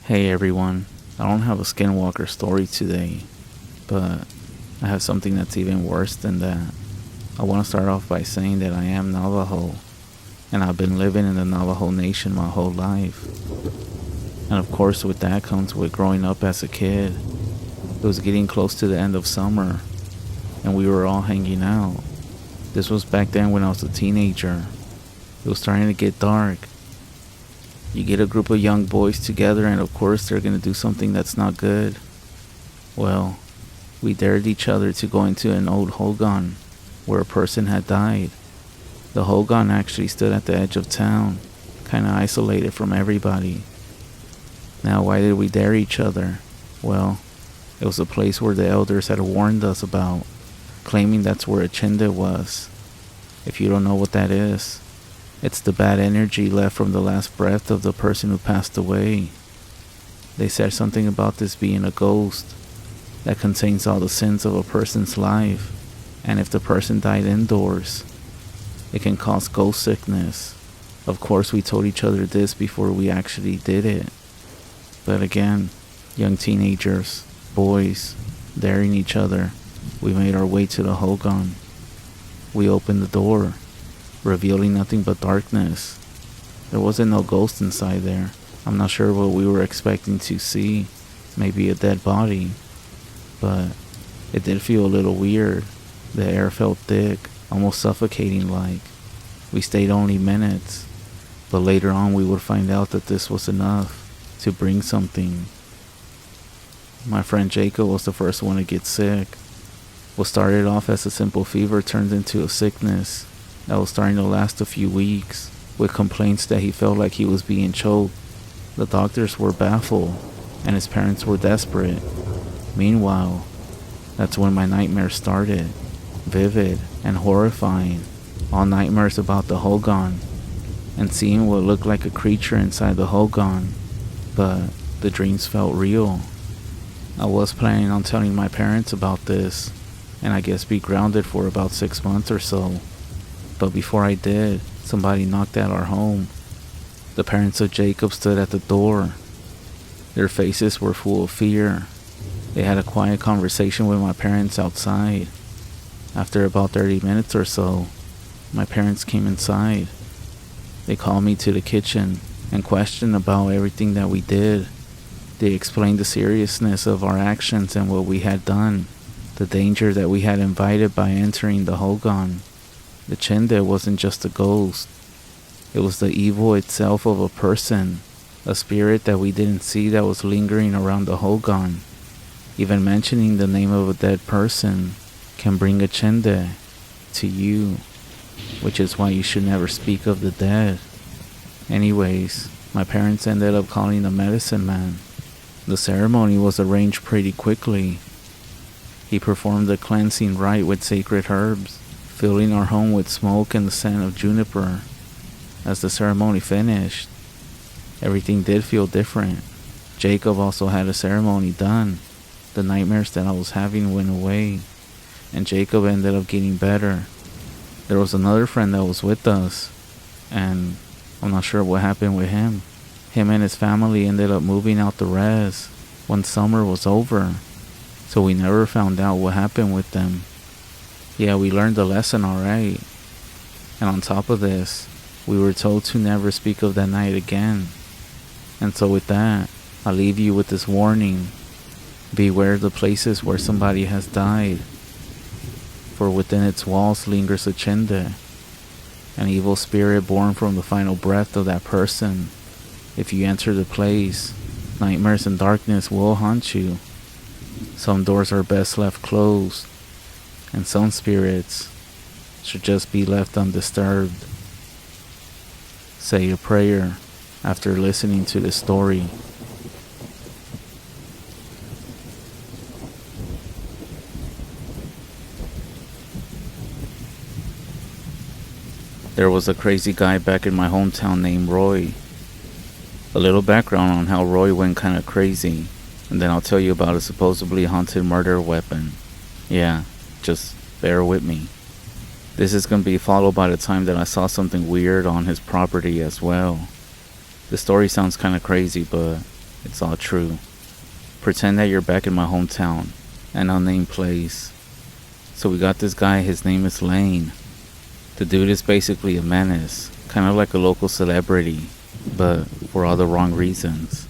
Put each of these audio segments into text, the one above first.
Hey everyone, I don't have a Skinwalker story today, but I have something that's even worse than that. I want to start off by saying that I am Navajo, and I've been living in the Navajo Nation my whole life. And of course with that comes with growing up as a kid. It was getting close to the end of summer, and we were all hanging out. This was back then when I was a teenager. It was starting to get dark. You get a group of young boys together and of course they're going to do something that's not good. Well, we dared each other to go into an old hogan where a person had died. The hogan actually stood at the edge of town, kind of isolated from everybody. Now why did we dare each other? Well, it was a place where the elders had warned us about, claiming that's where a chinde was. If you don't know what that is, it's the bad energy left from the last breath of the person who passed away. They said something about this being a ghost that contains all the sins of a person's life, and if the person died indoors, it can cause ghost sickness. Of course, we told each other this before we actually did it. But again, young teenagers, boys, daring each other, we made our way to the hogan. We opened the door, revealing nothing but darkness. There wasn't no ghost inside there. I'm not sure what we were expecting to see. Maybe a dead body. But it did feel a little weird. The air felt thick, almost suffocating like. We stayed only minutes, but later on we would find out that this was enough to bring something. My friend Jacob was the first one to get sick. What started off as a simple fever turned into a sickness that was starting to last a few weeks, with complaints that he felt like he was being choked. The doctors were baffled, and his parents were desperate. Meanwhile, that's when my nightmares started, vivid and horrifying. All nightmares about the hogan, and seeing what looked like a creature inside the hogan, but the dreams felt real. I was planning on telling my parents about this, and I guess be grounded for about 6 months or so. But before I did, somebody knocked at our home. The parents of Jacob stood at the door. Their faces were full of fear. They had a quiet conversation with my parents outside. After about 30 minutes or so, my parents came inside. They called me to the kitchen and questioned about everything that we did. They explained the seriousness of our actions and what we had done, the danger that we had invited by entering the hogan. The chinde wasn't just a ghost. It was the evil itself of a person, a spirit that we didn't see that was lingering around the hogan. Even mentioning the name of a dead person can bring a chinde to you, which is why you should never speak of the dead. Anyways, my parents ended up calling the medicine man. The ceremony was arranged pretty quickly. He performed the cleansing rite with sacred herbs, filling our home with smoke and the scent of juniper. As the ceremony finished, everything did feel different. Jacob also had a ceremony done. The nightmares that I was having went away, and Jacob ended up getting better. There was another friend that was with us, and I'm not sure what happened with him. Him and his family ended up moving out the res when summer was over, so we never found out what happened with them. Yeah, we learned the lesson alright. And on top of this, we were told to never speak of that night again. And so with that, I leave you with this warning. Beware the places where somebody has died, for within its walls lingers a chinde, an evil spirit born from the final breath of that person. If you enter the place, nightmares and darkness will haunt you. Some doors are best left closed, and some spirits should just be left undisturbed. Say a prayer after listening to this story. There was a crazy guy back in my hometown named Roy. A little background on how Roy went kinda crazy, and then I'll tell you about a supposedly haunted murder weapon. Yeah, just bear with me. This is going to be followed by the time that I saw something weird on his property as well. The story sounds kind of crazy, but It's all true. Pretend that you're back in my hometown, an unnamed place. So we got this guy, his name is Lane. The dude is basically a menace, kind of like a local celebrity, but for all the wrong reasons.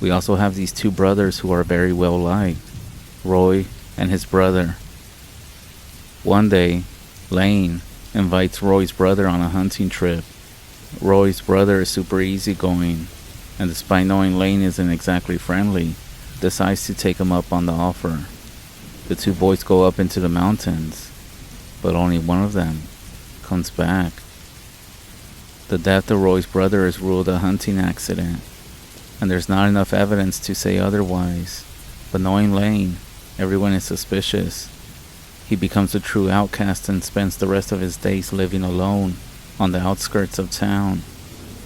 We also have these two brothers who are very well liked, Roy and his brother. One day, Lane invites Roy's brother on a hunting trip. Roy's brother is super easygoing, and despite knowing Lane isn't exactly friendly, decides to take him up on the offer. The two boys go up into the mountains, but only one of them comes back. The death of Roy's brother is ruled a hunting accident, and there's not enough evidence to say otherwise. But knowing Lane, everyone is suspicious. He becomes a true outcast and spends the rest of his days living alone on the outskirts of town.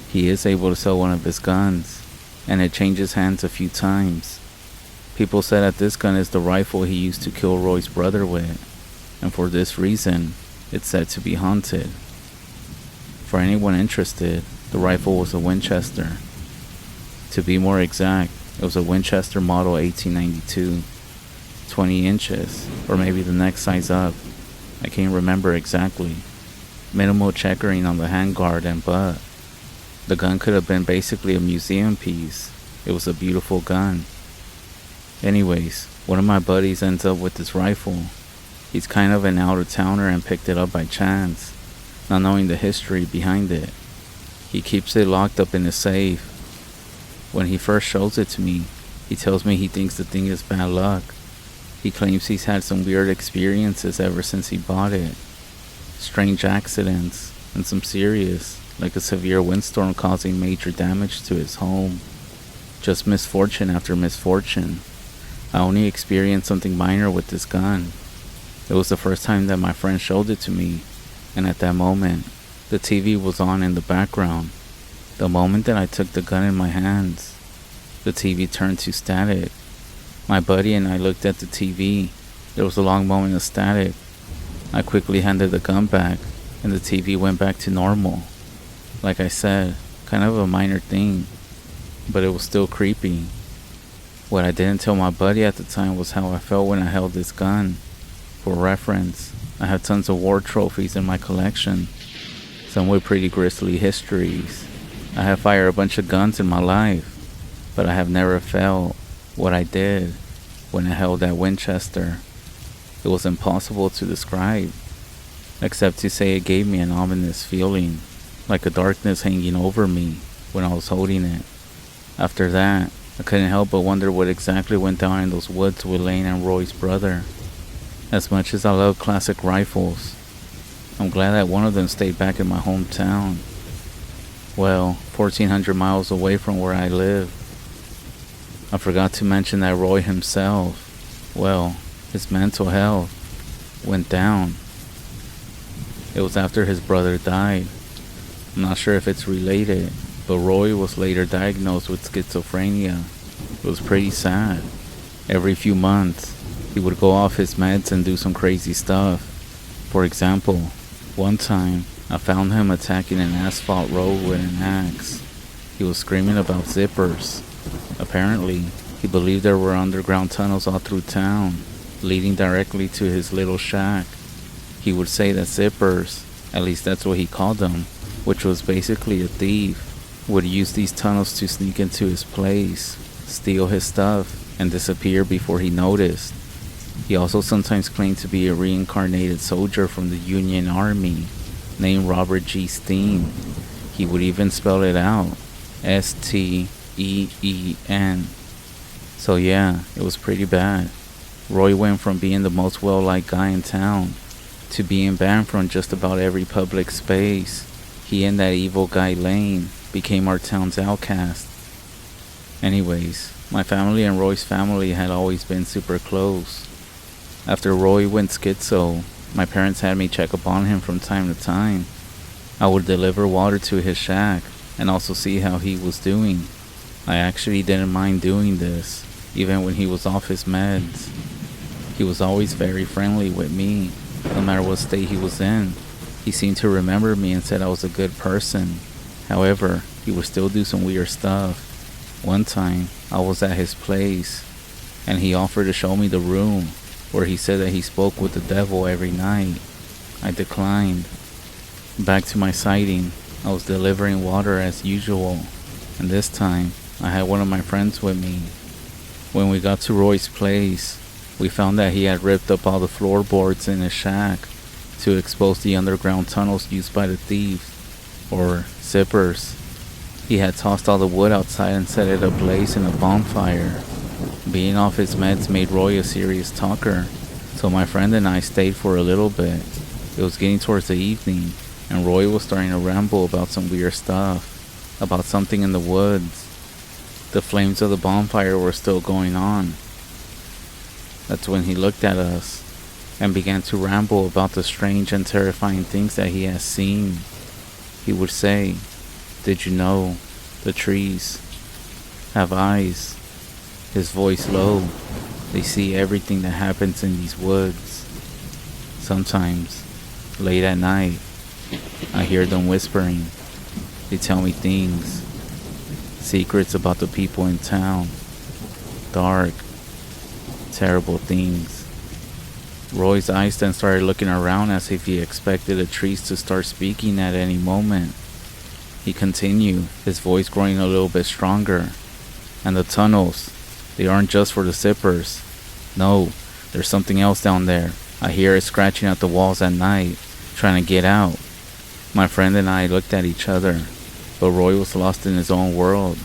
He is able to sell one of his guns, and it changes hands a few times. People said that this gun is the rifle he used to kill Roy's brother with, and for this reason, it's said to be haunted. For anyone interested, the rifle was a Winchester. To be more exact, it was a Winchester model 1892, 20 inches, or maybe the next size up. I can't remember exactly. Minimal checkering on the handguard and butt. The gun could have been basically a museum piece. It was a beautiful gun. Anyways, one of my buddies ends up with this rifle. He's kind of an out-of-towner and picked it up by chance, not knowing the history behind it. He keeps it locked up in a safe. When he first shows it to me, he tells me he thinks the thing is bad luck. He claims he's had some weird experiences ever since he bought it. Strange accidents, and some serious, like a severe windstorm causing major damage to his home. Just misfortune after misfortune. I only experienced something minor with this gun. It was the first time that my friend showed it to me, and at that moment, the TV was on in the background. The moment that I took the gun in my hands, the TV turned to static. My buddy and I looked at the TV. There was a long moment of static. I quickly handed the gun back, and the TV went back to normal. Like I said, kind of a minor thing, but it was still creepy. What I didn't tell my buddy at the time was how I felt when I held this gun. For reference, I have tons of war trophies in my collection, some with pretty grisly histories. I have fired a bunch of guns in my life, but I have never felt what I did when I held that Winchester. It was impossible to describe, except to say it gave me an ominous feeling, like a darkness hanging over me when I was holding it. After that, I couldn't help but wonder what exactly went down in those woods with Lane and Roy's brother. As much as I love classic rifles, I'm glad that one of them stayed back in my hometown. Well, 1,400 miles away from where I live. I forgot to mention that Roy himself, well, his mental health went down. It was after his brother died. I'm not sure if it's related, but Roy was later diagnosed with schizophrenia. It was pretty sad. Every few months, he would go off his meds and do some crazy stuff. For example, one time, I found him attacking an asphalt road with an axe. He was screaming about zippers. Apparently, he believed there were underground tunnels all through town, leading directly to his little shack. He would say that zippers, at least that's what he called them, which was basically a thief, would use these tunnels to sneak into his place, steal his stuff, and disappear before he noticed. He also sometimes claimed to be a reincarnated soldier from the Union Army, named Robert G. Steen. He would even spell it out, Steen. So yeah, it was pretty bad. Roy went from being the most well-liked guy in town to being banned from just about every public space. He and that evil guy Lane became our town's outcast. Anyways, my family and Roy's family had always been super close. After Roy went schizo, my parents had me check up on him from time to time. I would deliver water to his shack and also see how he was doing. I actually didn't mind doing this, even when he was off his meds. He was always very friendly with me, no matter what state he was in. He seemed to remember me and said I was a good person. However, he would still do some weird stuff. One time, I was at his place, and he offered to show me the room where he said that he spoke with the devil every night. I declined. Back to my sighting, I was delivering water as usual, and this time, I had one of my friends with me. When we got to Roy's place, we found that he had ripped up all the floorboards in his shack to expose the underground tunnels used by the thieves, or zippers. He had tossed all the wood outside and set it ablaze in a bonfire. Being off his meds made Roy a serious talker, so my friend and I stayed for a little bit. It was getting towards the evening, and Roy was starting to ramble about some weird stuff, about something in the woods. The flames of the bonfire were still going on. That's when he looked at us and began to ramble about the strange and terrifying things that he has seen. He would say, "Did you know the trees have eyes?" His voice low. "They see everything that happens in these woods. Sometimes, late at night, I hear them whispering. They tell me things, secrets about the people in town. Dark, terrible things." Roy's eyes then started looking around as if he expected the trees to start speaking at any moment. He continued, his voice growing a little bit stronger. "And the tunnels, they aren't just for the zippers. No, there's something else down there. I hear it scratching at the walls at night, trying to get out." My friend and I looked at each other, but Roy was lost in his own world.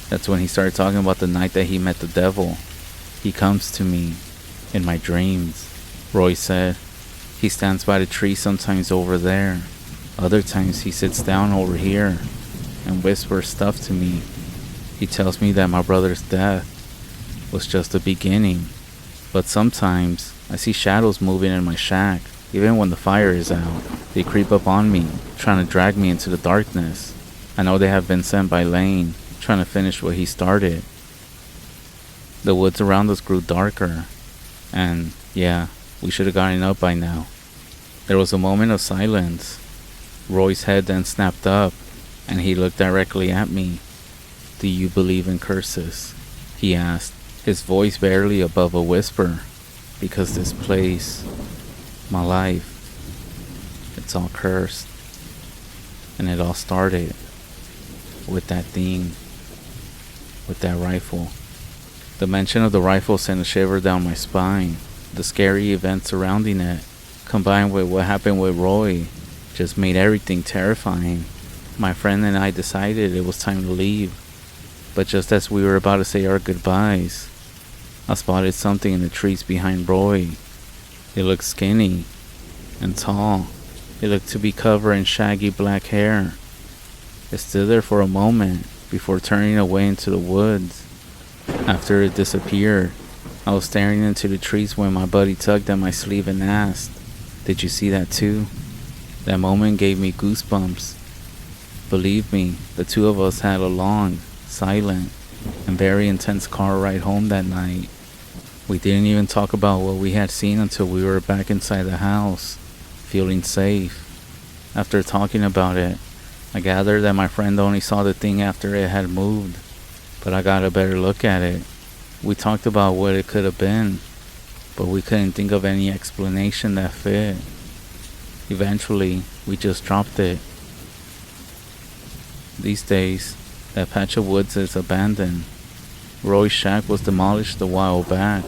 That's when he started talking about the night that he met the devil. "He comes to me in my dreams," Roy said. "He stands by the tree sometimes over there. Other times he sits down over here and whispers stuff to me. He tells me that my brother's death was just the beginning. But sometimes I see shadows moving in my shack, even when the fire is out. They creep up on me, trying to drag me into the darkness. I know they have been sent by Lane, trying to finish what he started." The woods around us grew darker, and yeah, we should have gotten up by now. There was a moment of silence. Roy's head then snapped up, and he looked directly at me. "Do you believe in curses?" he asked, his voice barely above a whisper. "Because this place, my life, it's all cursed. And it all started with that thing, with that rifle." The mention of the rifle sent a shiver down my spine. The scary event surrounding it, combined with what happened with Roy, just made everything terrifying. My friend and I decided it was time to leave, but just as we were about to say our goodbyes, I spotted something in the trees behind Roy. It looked skinny and tall. It looked to be covered in shaggy black hair. It stood there for a moment before turning away into the woods. After it disappeared, I was staring into the trees when my buddy tugged at my sleeve and asked, "Did you see that too?" That moment gave me goosebumps. Believe me, the two of us had a long, silent, and very intense car ride home that night. We didn't even talk about what we had seen until we were back inside the house, feeling safe. After talking about it, I gathered that my friend only saw the thing after it had moved, but I got a better look at it. We talked about what it could have been, but we couldn't think of any explanation that fit. Eventually, we just dropped it. These days, that patch of woods is abandoned. Roy's shack was demolished a while back,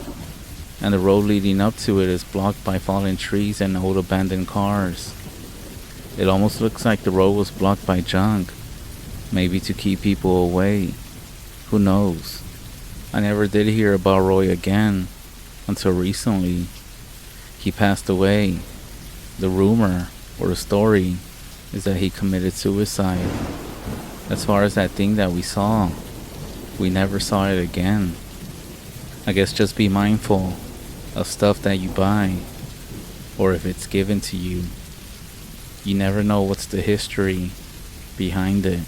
and the road leading up to it is blocked by fallen trees and old abandoned cars. It almost looks like the road was blocked by junk, maybe to keep people away. Who knows? I never did hear about Roy again until recently. He passed away. The rumor, or the story, is that he committed suicide. As far as that thing that we saw, we never saw it again. I guess just be mindful of stuff that you buy, or if it's given to you. You never know what's the history behind it.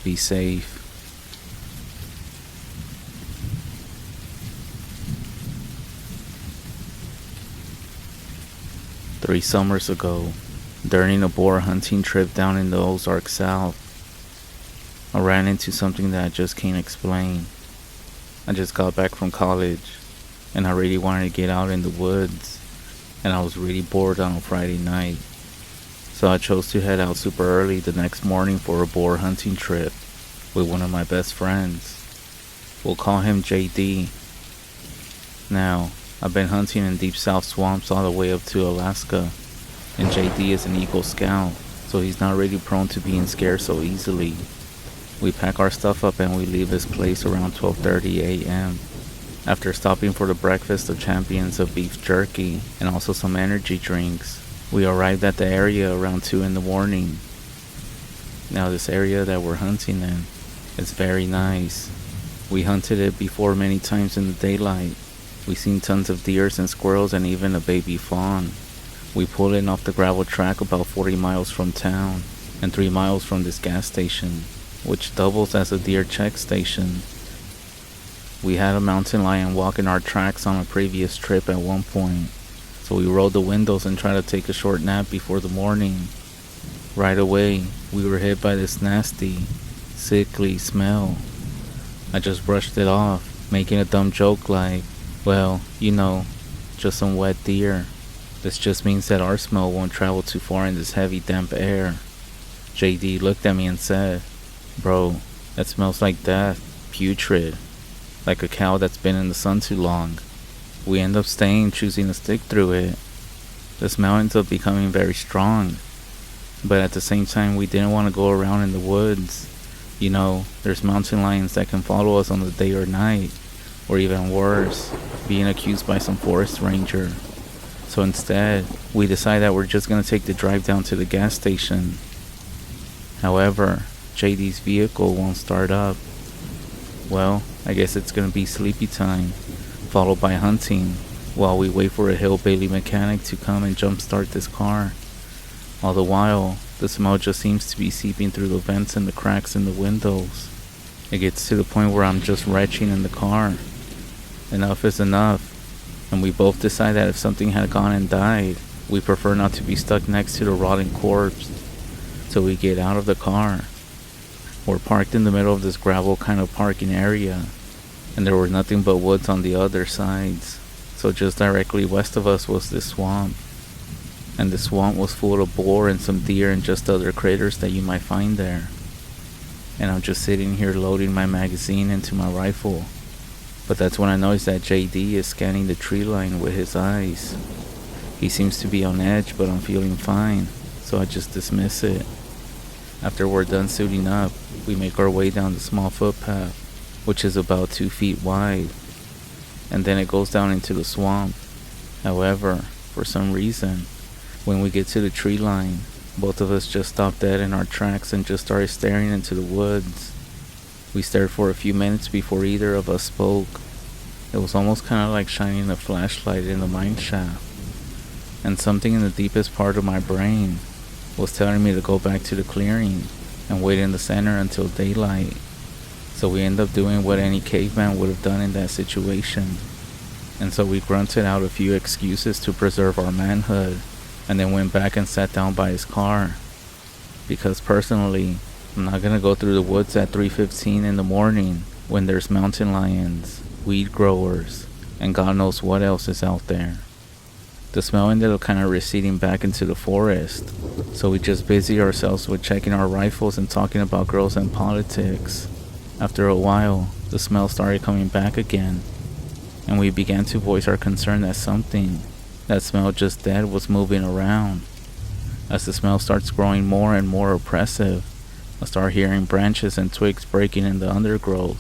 Be safe. Three summers ago, during a boar hunting trip down in the Ozarks South, I ran into something that I just can't explain. I just got back from college, and I really wanted to get out in the woods, and I was really bored on a Friday night. So I chose to head out super early the next morning for a boar hunting trip with one of my best friends. We'll call him JD. Now, I've been hunting in deep south swamps all the way up to Alaska, and JD is an Eagle Scout, so he's not really prone to being scared so easily. We pack our stuff up and we leave this place around 12:30 a.m. After stopping for the breakfast of champions of beef jerky and also some energy drinks, we arrived at the area around 2 in the morning. Now this area that we're hunting in is very nice. We hunted it before many times in the daylight. We've seen tons of deers and squirrels and even a baby fawn. We pulled in off the gravel track about 40 miles from town and 3 miles from this gas station, which doubles as a deer check station. We had a mountain lion walking our tracks on a previous trip at one point, so we rolled the windows and tried to take a short nap before the morning. Right away, we were hit by this nasty, sickly smell. I just brushed it off, making a dumb joke like, well, you know, just some wet deer. This just means that our smell won't travel too far in this heavy, damp air. JD looked at me and said, "Bro, that smells like death, putrid, like a cow that's been in the sun too long." We end up staying, choosing to stick through it. The smell ends up becoming very strong, but at the same time we didn't want to go around in the woods. You know, there's mountain lions that can follow us on the day or night, or even worse, being accused by some forest ranger. So instead, we decide that we're just going to take the drive down to the gas station. However, JD's vehicle won't start up. Well, I guess it's going to be sleepy time, followed by hunting, while we wait for a hillbilly mechanic to come and jumpstart this car. All the while, the smell just seems to be seeping through the vents and the cracks in the windows. It gets to the point where I'm just retching in the car. Enough is enough, and we both decide that if something had gone and died, we prefer not to be stuck next to the rotting corpse. So we get out of the car. We're parked in the middle of this gravel kind of parking area, and there were nothing but woods on the other sides. So just directly west of us was this swamp. And the swamp was full of boar and some deer and just other critters that you might find there. And I'm just sitting here loading my magazine into my rifle. But that's when I notice that JD is scanning the tree line with his eyes. He seems to be on edge, but I'm feeling fine, so I just dismiss it. After we're done suiting up, we make our way down the small footpath, which is about 2 feet wide, and then it goes down into the swamp. However, for some reason, when we get to the tree line, both of us just stop dead in our tracks and just started staring into the woods. We stared for a few minutes before either of us spoke. It was almost kind of like shining a flashlight in the mine shaft, and something in the deepest part of my brain was telling me to go back to the clearing and wait in the center until daylight. So we end up doing what any caveman would have done in that situation. And so we grunted out a few excuses to preserve our manhood, and then went back and sat down by his car. Because personally, I'm not gonna go through the woods at 3:15 in the morning when there's mountain lions, weed growers, and God knows what else is out there. The smell ended up kind of receding back into the forest, so we just busy ourselves with checking our rifles and talking about girls and politics. After a while, the smell started coming back again, and we began to voice our concern that something that smelled just dead was moving around. As the smell starts growing more and more oppressive, I start hearing branches and twigs breaking in the undergrowth.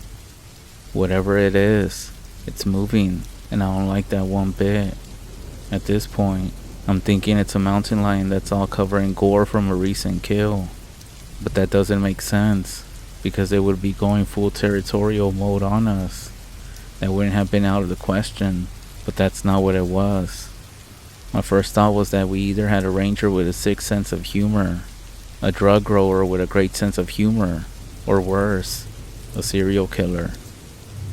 Whatever it is, it's moving, and I don't like that one bit. At this point, I'm thinking it's a mountain lion that's all covered in gore from a recent kill. But that doesn't make sense, because it would be going full territorial mode on us. That wouldn't have been out of the question, but that's not what it was. My first thought was that we either had a ranger with a sick sense of humor, a drug grower with a great sense of humor, or worse, a serial killer.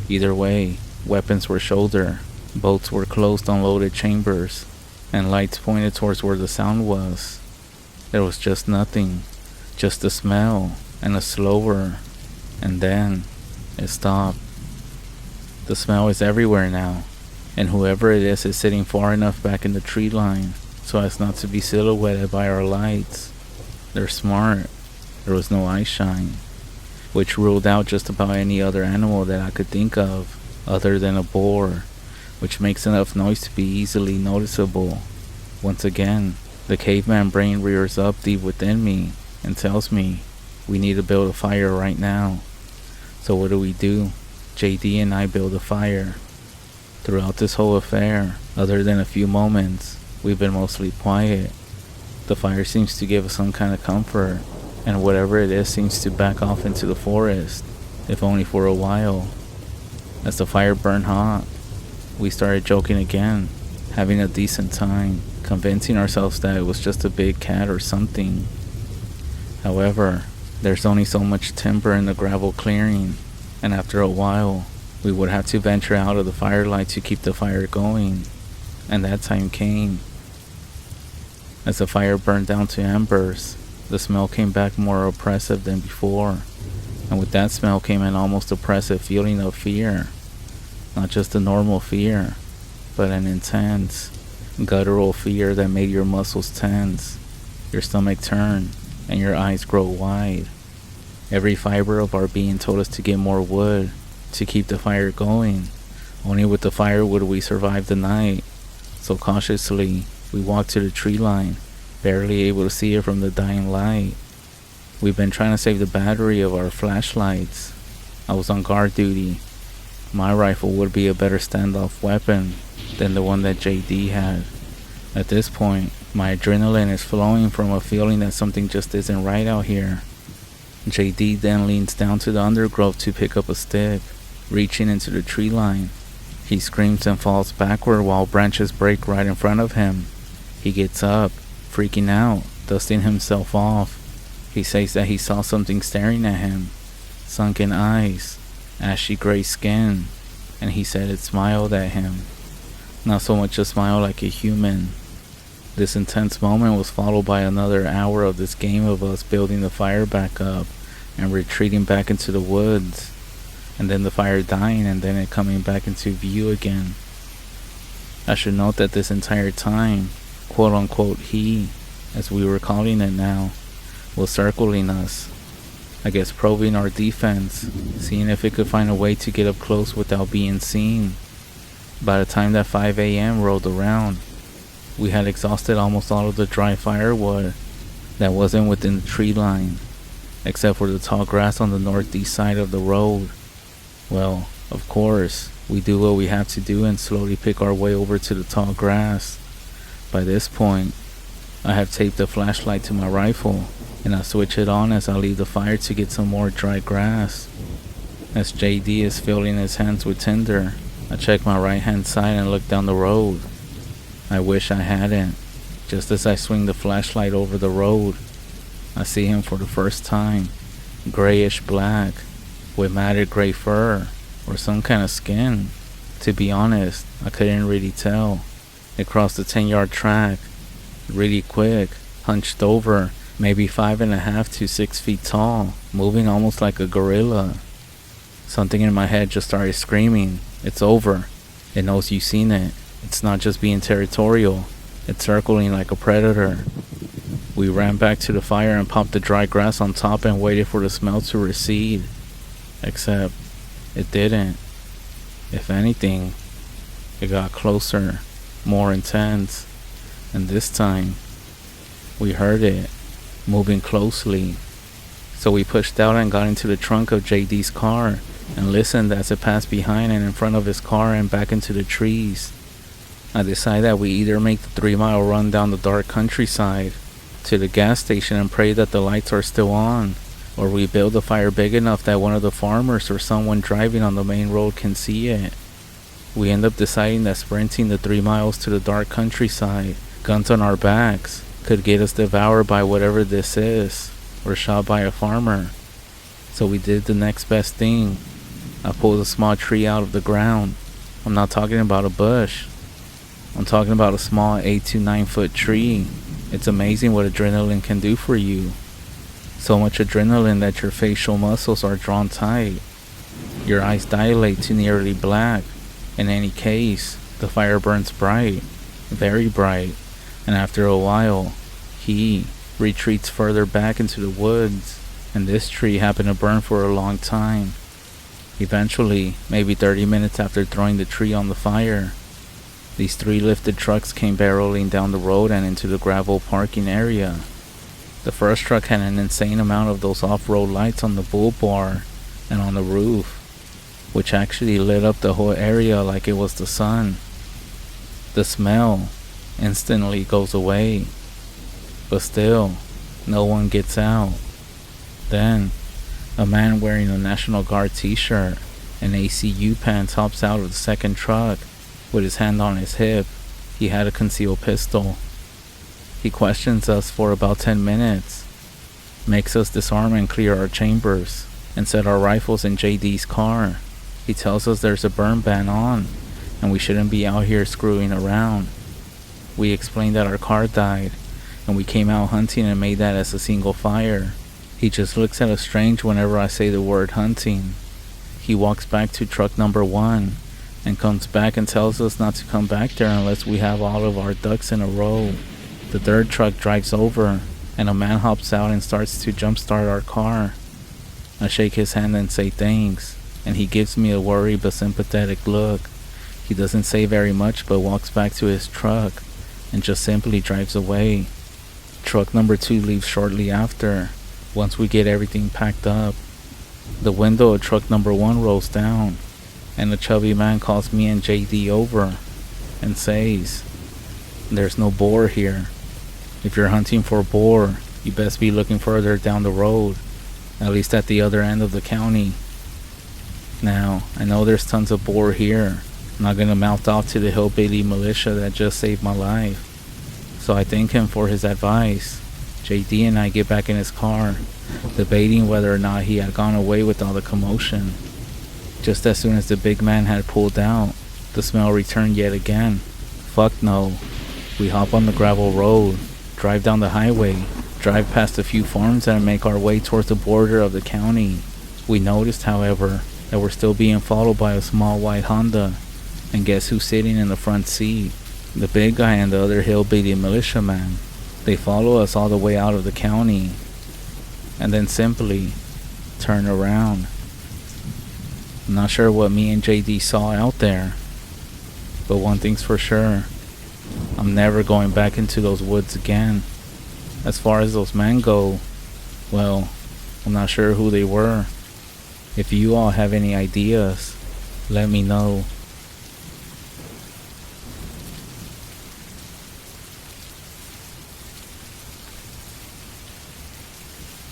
Either way, weapons were shoulder, boats were closed unloaded chambers, and lights pointed towards where the sound was. There was just nothing, just the smell, and a slower, and then it stopped. The smell is everywhere now, and whoever it is sitting far enough back in the tree line so as not to be silhouetted by our lights. They're smart. There was no eye shine, which ruled out just about any other animal that I could think of other than a boar, which makes enough noise to be easily noticeable. Once again, the caveman brain rears up deep within me and tells me we need to build a fire right now. So what do? JD and I build a fire. Throughout this whole affair, other than a few moments, we've been mostly quiet. The fire seems to give us some kind of comfort, and whatever it is seems to back off into the forest, if only for a while. As the fire burned hot, we started joking again, having a decent time, convincing ourselves that it was just a big cat or something. However, there's only so much timber in the gravel clearing, and after a while, we would have to venture out of the firelight to keep the fire going, and that time came. As the fire burned down to embers, the smell came back more oppressive than before, and with that smell came an almost oppressive feeling of fear. Not just a normal fear, but an intense, guttural fear that made your muscles tense, your stomach turn, and your eyes grow wide. Every fiber of our being told us to get more wood, to keep the fire going. Only with the fire would we survive the night. So cautiously, we walked to the tree line, barely able to see it from the dying light. We've been trying to save the battery of our flashlights. I was on guard duty. My rifle would be a better standoff weapon than the one that JD had. At this point, my adrenaline is flowing from a feeling that something just isn't right out here. JD then leans down to the undergrowth to pick up a stick, reaching into the tree line. He screams and falls backward while branches break right in front of him. He gets up, freaking out, dusting himself off. He says that he saw something staring at him. Sunken eyes, ashy gray skin, and he said it smiled at him. Not so much a smile like a human. This intense moment was followed by another hour of this game of us building the fire back up and retreating back into the woods, and then the fire dying and then it coming back into view again. I should note that this entire time, quote unquote he, as we were calling it now, was circling us. I guess probing our defense, seeing if it could find a way to get up close without being seen. By the time that 5 a.m. rolled around, we had exhausted almost all of the dry firewood that wasn't within the tree line, except for the tall grass on the northeast side of the road. Well, of course, we do what we have to do and slowly pick our way over to the tall grass. By this point, I have taped the flashlight to my rifle, and I switch it on as I leave the fire to get some more dry grass. As JD is filling his hands with tinder, I check my right hand side and look down the road. I wish I hadn't. Just as I swing the flashlight over the road, I see him for the first time, grayish black, with matted gray fur, or some kind of skin. To be honest, I couldn't really tell. It crossed the 10-yard track, really quick, hunched over, maybe 5.5 to 6 feet tall, moving almost like a gorilla. Something in my head just started screaming, "It's over. It knows you've seen it. It's not just being territorial. It's circling like a predator." We ran back to the fire and popped the dry grass on top and waited for the smell to recede. Except, it didn't. If anything, it got closer, more intense, and this time, we heard it, moving closely. So we pushed out and got into the trunk of JD's car and listened as it passed behind and in front of his car and back into the trees. I decided that we either make the 3-mile run down the dark countryside to the gas station and pray that the lights are still on, or we build a fire big enough that one of the farmers or someone driving on the main road can see it. We end up deciding that sprinting the 3 miles to the dark countryside, guns on our backs, could get us devoured by whatever this is, or shot by a farmer. So we did the next best thing. I pulled a small tree out of the ground. I'm not talking about a bush. I'm talking about a small 8 to 9 foot tree. It's amazing what adrenaline can do for you. So much adrenaline that your facial muscles are drawn tight. Your eyes dilate to nearly black. In any case, the fire burns bright, very bright, and after a while, he retreats further back into the woods, and this tree happened to burn for a long time. Eventually, maybe 30 minutes after throwing the tree on the fire, these 3 lifted trucks came barreling down the road and into the gravel parking area. The first truck had an insane amount of those off-road lights on the bull bar and on the roof, which actually lit up the whole area like it was the sun. The smell instantly goes away, but still, no one gets out. Then, a man wearing a National Guard t-shirt and ACU pants hops out of the second truck with his hand on his hip. He had a concealed pistol. He questions us for about 10 minutes, makes us disarm and clear our chambers, and set our rifles in JD's car. He tells us there's a burn ban on, and we shouldn't be out here screwing around. We explained that our car died, and we came out hunting and made that as a single fire. He just looks at us strange whenever I say the word hunting. He walks back to truck number 1, and comes back and tells us not to come back there unless we have all of our ducks in a row. The third truck drives over, and a man hops out and starts to jumpstart our car. I shake his hand and say thanks, and he gives me a worried but sympathetic look. He doesn't say very much but walks back to his truck and just simply drives away. Truck number 2 leaves shortly after, once we get everything packed up. The window of truck number 1 rolls down, and the chubby man calls me and JD over and says, "There's no boar here. If you're hunting for boar, you best be looking further down the road, at least at the other end of the county." Now, I know there's tons of boar here. I'm not gonna mouth off to the hillbilly militia that just saved my life. So I thank him for his advice. JD and I get back in his car, debating whether or not he had gone away with all the commotion. Just as soon as the big man had pulled out, the smell returned yet again. Fuck no. We hop on the gravel road, drive down the highway, drive past a few farms and make our way towards the border of the county. We noticed, however, that we're still being followed by a small white Honda, and guess who's sitting in the front seat? The big guy and the other hillbilly militiaman. They follow us all the way out of the county, and then simply turn around. I'm not sure what me and JD saw out there, but one thing's for sure, I'm never going back into those woods again. As far as those men go, well, I'm not sure who they were. If you all have any ideas, let me know.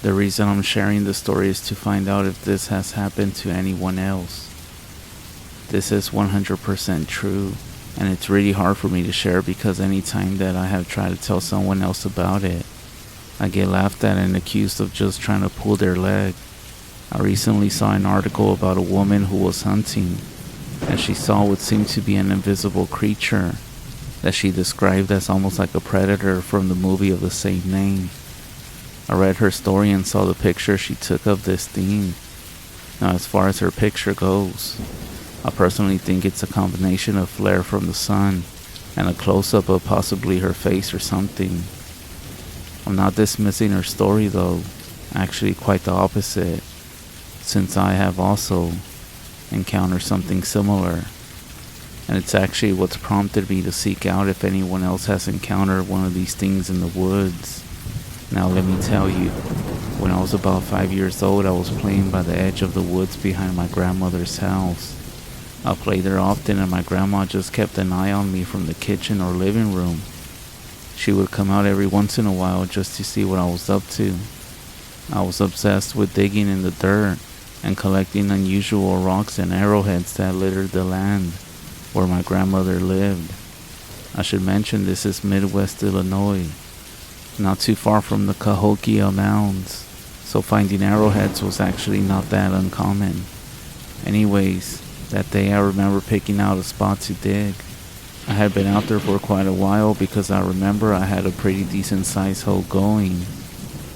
The reason I'm sharing the story is to find out if this has happened to anyone else. This is 100% true, and it's really hard for me to share because anytime that I have tried to tell someone else about it, I get laughed at and accused of just trying to pull their leg. I recently saw an article about a woman who was hunting, and she saw what seemed to be an invisible creature that she described as almost like a predator from the movie of the same name. I read her story and saw the picture she took of this theme. Now, as far as her picture goes, I personally think it's a combination of flare from the sun and a close-up of possibly her face or something. I'm not dismissing her story though, actually quite the opposite, since I have also encountered something similar, and it's actually what's prompted me to seek out if anyone else has encountered one of these things in the woods. Now let me tell you, when I was about 5 years old, I was playing by the edge of the woods behind my grandmother's house. I played there often and my grandma just kept an eye on me from the kitchen or living room. She would come out every once in a while just to see what I was up to. I was obsessed with digging in the dirt and collecting unusual rocks and arrowheads that littered the land where my grandmother lived. I should mention this is Midwest Illinois, not too far from the Cahokia Mounds, so finding arrowheads was actually not that uncommon. Anyways, that day I remember picking out a spot to dig. I had been out there for quite a while because I remember I had a pretty decent sized hole going.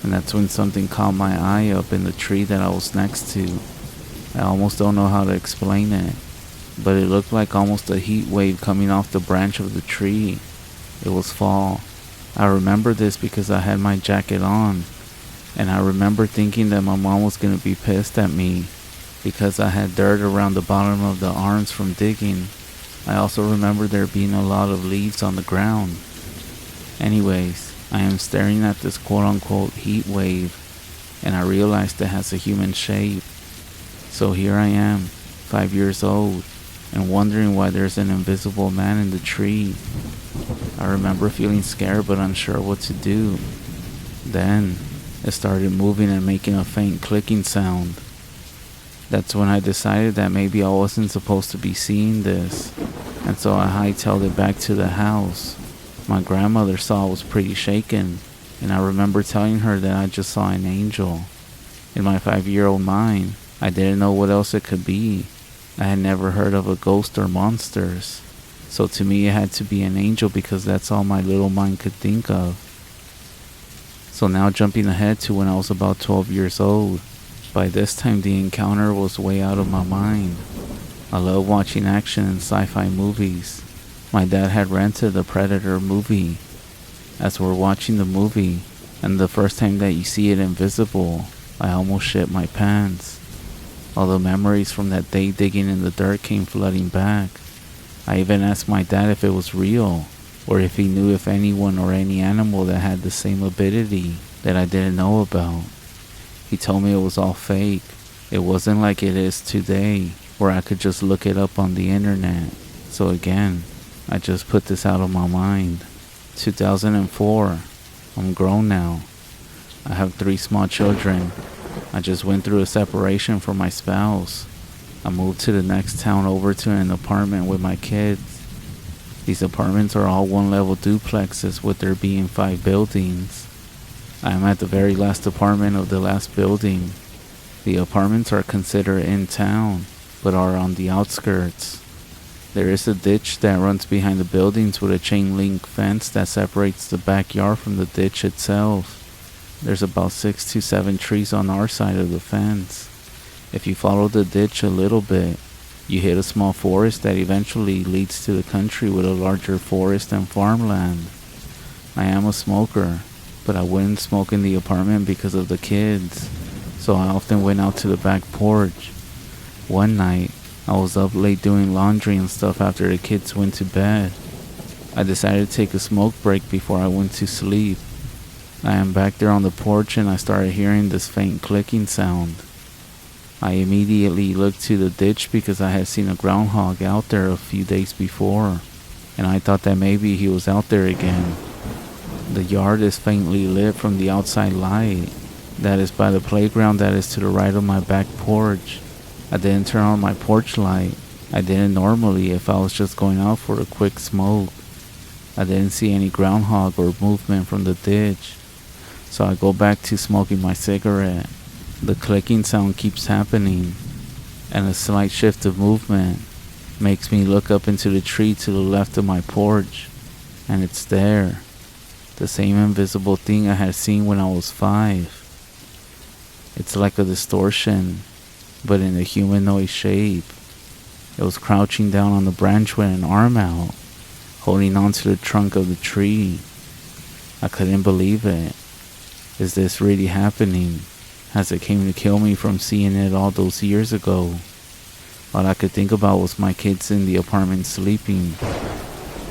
and that's when something caught my eye up in the tree that I was next to. I almost don't know how to explain it, but it looked like almost a heat wave coming off the branch of the tree. It was fall. I remember this because I had my jacket on, and I remember thinking that my mom was going to be pissed at me because I had dirt around the bottom of the arms from digging. I also remember there being a lot of leaves on the ground. Anyways, I am staring at this quote-unquote heat wave, and I realized it has a human shape. So here I am, 5 years old, and wondering why there's an invisible man in the tree. I remember feeling scared but unsure what to do. Then, it started moving and making a faint clicking sound. That's when I decided that maybe I wasn't supposed to be seeing this, and so I hightailed it back to the house. My grandmother saw I was pretty shaken, and I remember telling her that I just saw an angel. In my 5-year-old mind, I didn't know what else it could be. I had never heard of a ghost or monsters, so to me it had to be an angel because that's all my little mind could think of. So now jumping ahead to when I was about 12 years old, by this time the encounter was way out of my mind. I love watching action and sci-fi movies. My dad had rented the Predator movie. As we're watching the movie, and the first time that you see it invisible, I almost shit my pants. All the memories from that day digging in the dirt came flooding back. I even asked my dad if it was real, or if he knew if anyone or any animal that had the same ability that I didn't know about. He told me it was all fake. It wasn't like it is today, where I could just look it up on the internet. So again, I just put this out of my mind. 2004. I'm grown now. I have 3 small children. I just went through a separation from my spouse. I moved to the next town over to an apartment with my kids. These apartments are all 1-level duplexes with there being 5 buildings. I am at the very last apartment of the last building. The apartments are considered in town, but are on the outskirts. There is a ditch that runs behind the buildings with a chain link fence that separates the backyard from the ditch itself. There's about 6 to 7 trees on our side of the fence. If you follow the ditch a little bit, you hit a small forest that eventually leads to the country with a larger forest and farmland. I am a smoker, but I wouldn't smoke in the apartment because of the kids, so I often went out to the back porch. One night, I was up late doing laundry and stuff after the kids went to bed. I decided to take a smoke break before I went to sleep. I am back there on the porch and I started hearing this faint clicking sound. I immediately looked to the ditch because I had seen a groundhog out there a few days before, and I thought that maybe he was out there again. The yard is faintly lit from the outside light that is by the playground that is to the right of my back porch. I didn't turn on my porch light. I didn't normally if I was just going out for a quick smoke. I didn't see any groundhog or movement from the ditch, so I go back to smoking my cigarette. The clicking sound keeps happening, and a slight shift of movement makes me look up into the tree to the left of my porch, and it's there. The same invisible thing I had seen when I was 5. It's like a distortion, but in a humanoid shape. It was crouching down on the branch with an arm out, holding onto the trunk of the tree. I couldn't believe it. Is this really happening? As it came to kill me from seeing it all those years ago. All I could think about was my kids in the apartment sleeping.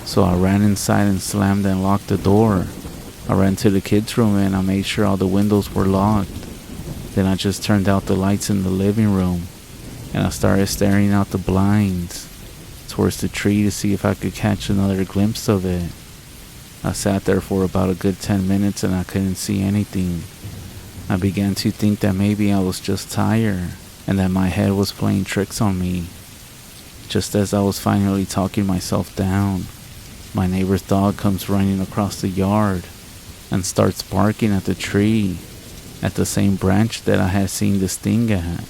So I ran inside and slammed and locked the door. I ran to the kids' room and I made sure all the windows were locked. Then I just turned out the lights in the living room, and I started staring out the blinds towards the tree to see if I could catch another glimpse of it. I sat there for about a good 10 minutes and I couldn't see anything. I began to think that maybe I was just tired and that my head was playing tricks on me. Just as I was finally talking myself down, my neighbor's dog comes running across the yard and starts barking at the tree, at the same branch that I had seen this thing at.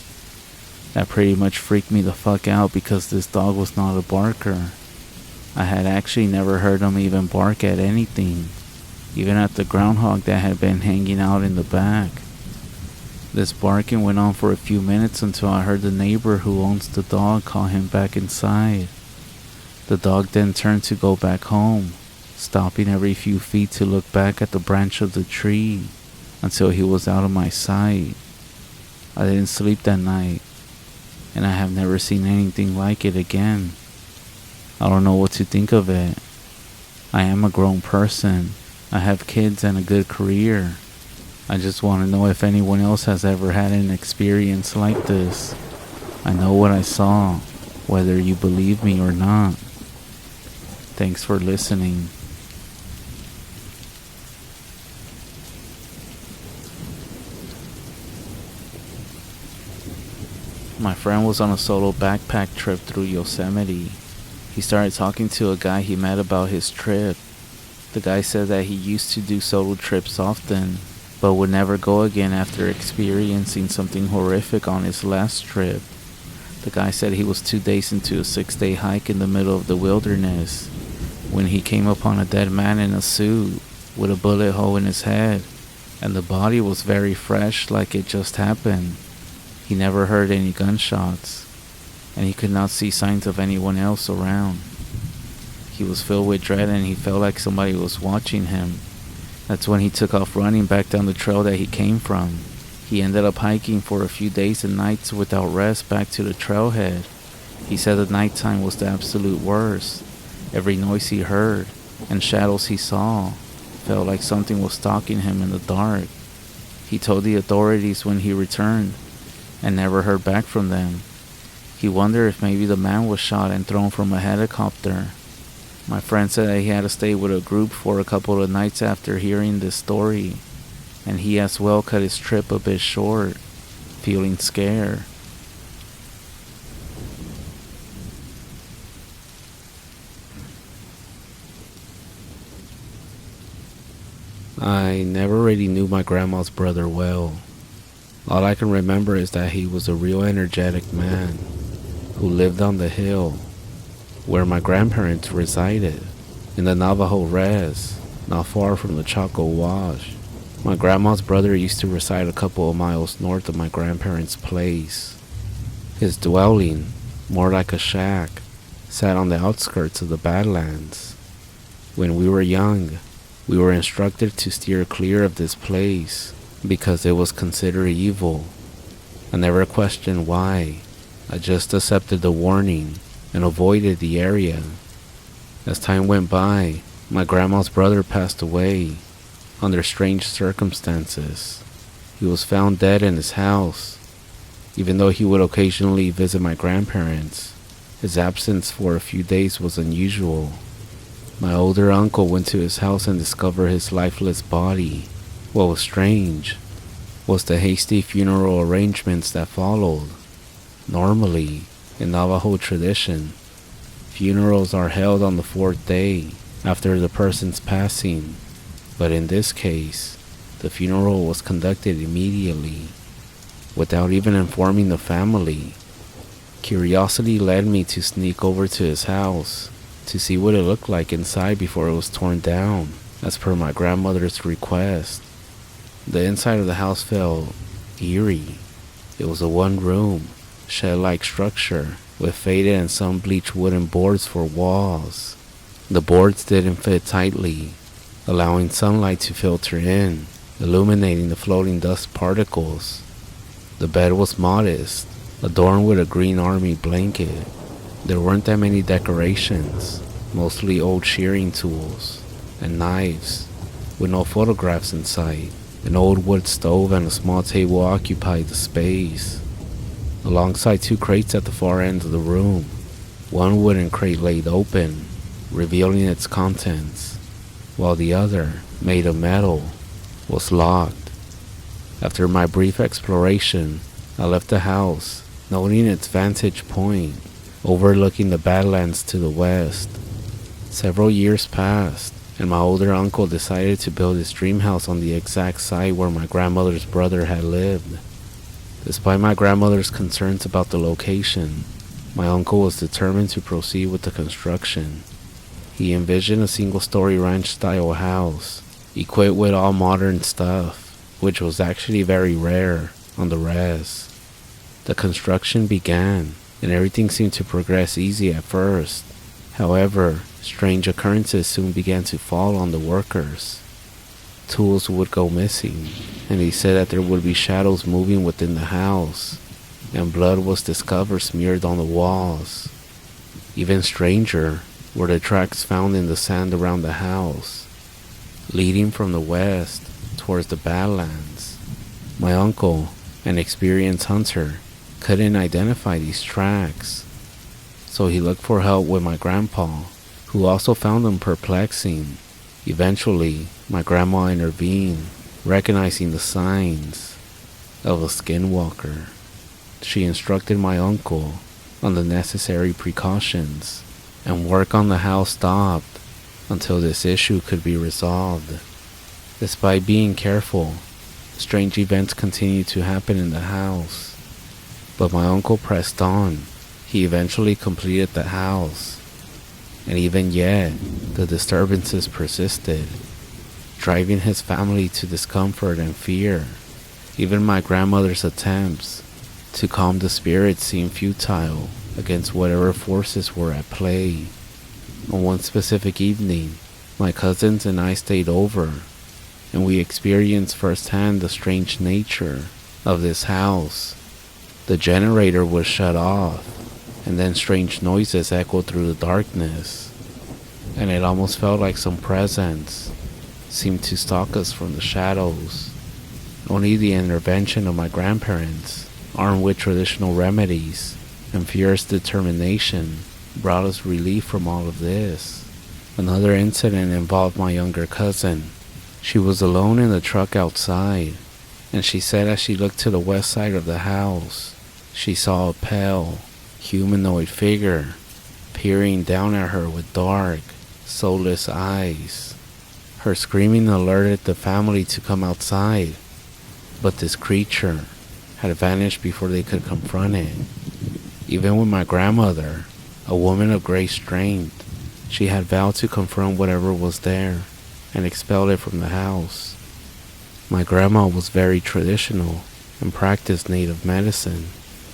That pretty much freaked me the fuck out because this dog was not a barker. I had actually never heard him even bark at anything. even at the groundhog that had been hanging out in the back. This barking went on for a few minutes until I heard the neighbor who owns the dog call him back inside. The dog then turned to go back home, stopping every few feet to look back at the branch of the tree until he was out of my sight. I didn't sleep that night, and I have never seen anything like it again. I don't know what to think of it. I am a grown person. I have kids and a good career. I just want to know if anyone else has ever had an experience like this. I know what I saw, whether you believe me or not. Thanks for listening. My friend was on a solo backpack trip through Yosemite. He started talking to a guy he met about his trip. The guy said that he used to do solo trips often, but would never go again after experiencing something horrific on his last trip. The guy said he was 2 days into a 6-day hike in the middle of the wilderness when he came upon a dead man in a suit with a bullet hole in his head, and the body was very fresh, like it just happened. He never heard any gunshots, and he could not see signs of anyone else around. He was filled with dread and he felt like somebody was watching him. That's when he took off running back down the trail that he came from. He ended up hiking for a few days and nights without rest back to the trailhead. He said the nighttime was the absolute worst. Every noise he heard and shadows he saw felt like something was stalking him in the dark. He told the authorities when he returned and never heard back from them. He wondered if maybe the man was shot and thrown from a helicopter. My friend said that he had to stay with a group for a couple of nights after hearing this story, and he as well cut his trip a bit short, feeling scared. I never really knew my grandma's brother well. All I can remember is that he was a real energetic man who lived on the hill where my grandparents resided, in the Navajo res, not far from the Chaco Wash. My grandma's brother used to reside a couple of miles north of my grandparents' place. His dwelling, more like a shack, sat on the outskirts of the Badlands. When we were young, we were instructed to steer clear of this place because it was considered evil. I never questioned why. I just accepted the warning and avoided the area. As time went by, my grandma's brother passed away under strange circumstances. He was found dead in his house. Even though he would occasionally visit my grandparents, his absence for a few days was unusual. My older uncle went to his house and discovered his lifeless body. What was strange was the hasty funeral arrangements that followed. Normally, in Navajo tradition, funerals are held on the 4th day after the person's passing, but in this case, the funeral was conducted immediately, without even informing the family. Curiosity led me to sneak over to his house to see what it looked like inside before it was torn down, as per my grandmother's request. The inside of the house felt eerie. It was a one-room, shed-like structure with faded and sun-bleached wooden boards for walls. The boards didn't fit tightly, allowing sunlight to filter in, illuminating the floating dust particles. The bed was modest, adorned with a green army blanket. There weren't that many decorations, mostly old shearing tools and knives, with no photographs in sight. An old wood stove and a small table occupied the space, alongside 2 crates at the far end of the room. One wooden crate laid open, revealing its contents, while the other, made of metal, was locked. After my brief exploration, I left the house, noting its vantage point, overlooking the Badlands to the west. Several years passed, and my older uncle decided to build his dream house on the exact site where my grandmother's brother had lived. Despite my grandmother's concerns about the location, my uncle was determined to proceed with the construction. He envisioned a single-story ranch-style house, equipped with all modern stuff, which was actually very rare on the res. The construction began, and everything seemed to progress easy at first. However, strange occurrences soon began to fall on the workers. Tools would go missing, and he said that there would be shadows moving within the house, and blood was discovered smeared on the walls. Even stranger were the tracks found in the sand around the house, leading from the west towards the Badlands. My uncle, an experienced hunter, couldn't identify these tracks, so he looked for help with my grandpa, who also found them perplexing. Eventually, my grandma intervened, recognizing the signs of a skinwalker. She instructed my uncle on the necessary precautions, and work on the house stopped until this issue could be resolved. Despite being careful, strange events continued to happen in the house, but my uncle pressed on. He eventually completed the house, and even yet, the disturbances persisted, driving his family to discomfort and fear. Even my grandmother's attempts to calm the spirits seemed futile against whatever forces were at play. On one specific evening, my cousins and I stayed over, and we experienced firsthand the strange nature of this house. The generator was shut off, and then strange noises echoed through the darkness, and it almost felt like some presence seemed to stalk us from the shadows. Only the intervention of my grandparents, armed with traditional remedies and fierce determination, brought us relief from all of this. Another incident involved my younger cousin. She was alone in the truck outside, and she said as she looked to the west side of the house, she saw a pale, humanoid figure peering down at her with dark, soulless eyes. Her screaming alerted the family to come outside, but this creature had vanished before they could confront it. Even with my grandmother, a woman of great strength, she had vowed to confront whatever was there and expel it from the house. My grandma was very traditional and practiced native medicine.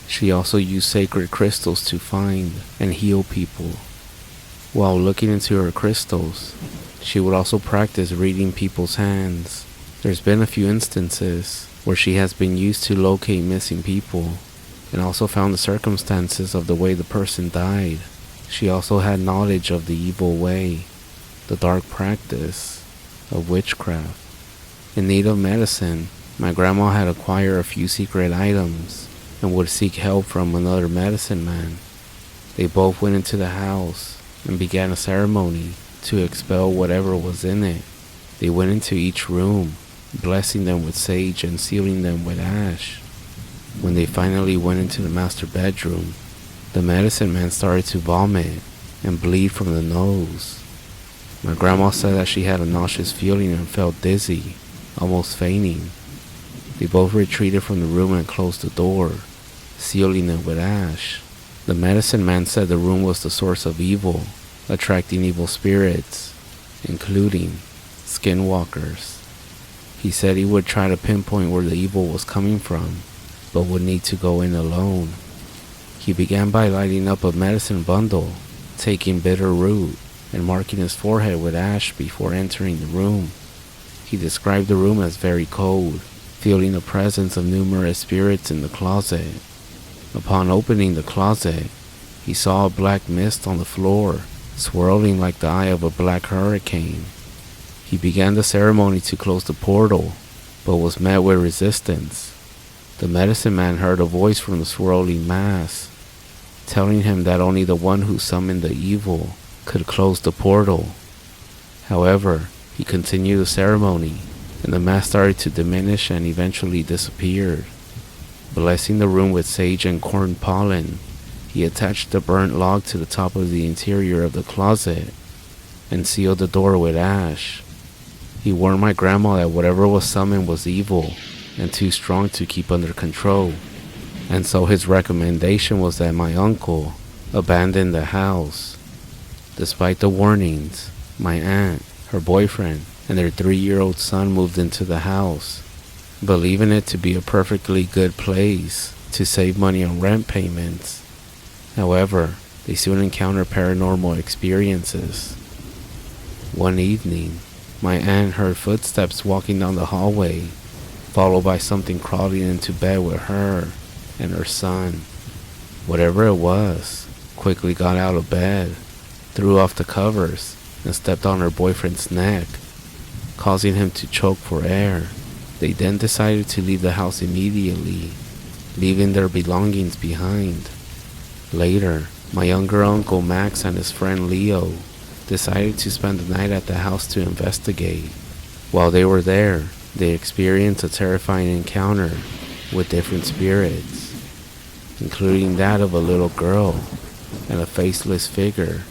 She also used sacred crystals to find and heal people. While looking into her crystals, she would also practice reading people's hands. There's been a few instances where she has been used to locate missing people, and also found the circumstances of the way the person died. She also had knowledge of the evil way, the dark practice of witchcraft. In native medicine, my grandma had acquired a few secret items and would seek help from another medicine man. They both went into the house and began a ceremony to expel whatever was in it. They went into each room, blessing them with sage and sealing them with ash. When they finally went into the master bedroom, the medicine man started to vomit and bleed from the nose. My grandma said that she had a nauseous feeling and felt dizzy, almost fainting. They both retreated from the room and closed the door, sealing it with ash. The medicine man said the room was the source of evil, attracting evil spirits, including skinwalkers. He said he would try to pinpoint where the evil was coming from, but would need to go in alone. He began by lighting up a medicine bundle, taking bitter root, and marking his forehead with ash before entering the room. He described the room as very cold, feeling the presence of numerous spirits in the closet. Upon opening the closet, he saw a black mist on the floor, swirling like the eye of a black hurricane. He began the ceremony to close the portal, but was met with resistance. The medicine man heard a voice from the swirling mass, telling him that only the one who summoned the evil could close the portal. However, he continued the ceremony, and the mass started to diminish and eventually disappeared. Blessing the room with sage and corn pollen, he attached the burnt log to the top of the interior of the closet and sealed the door with ash. He warned my grandma that whatever was summoned was evil and too strong to keep under control, and so his recommendation was that my uncle abandon the house. Despite the warnings, my aunt, her boyfriend, and their 3-year-old son moved into the house, believing it to be a perfectly good place to save money on rent payments. However, they soon encountered paranormal experiences. One evening, my aunt heard footsteps walking down the hallway, followed by something crawling into bed with her and her son. Whatever it was, quickly got out of bed, threw off the covers, and stepped on her boyfriend's neck, causing him to choke for air. They then decided to leave the house immediately, leaving their belongings behind. Later, my younger uncle Max and his friend Leo decided to spend the night at the house to investigate. While they were there, they experienced a terrifying encounter with different spirits, including that of a little girl and a faceless figure,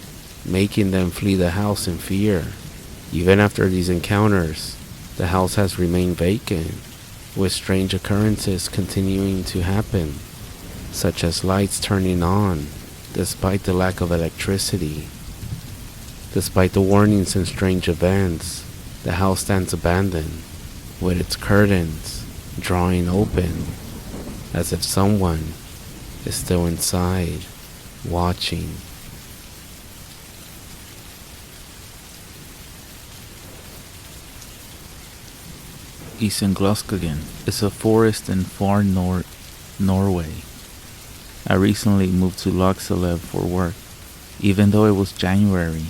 making them flee the house in fear. Even after these encounters, the house has remained vacant, with strange occurrences continuing to happen, such as lights turning on despite the lack of electricity. Despite the warnings and strange events, the house stands abandoned, with its curtains drawing open, as if someone is still inside, watching. Yenaglooshi is a forest in far Norway. I recently moved to Laxalev for work. Even though it was January,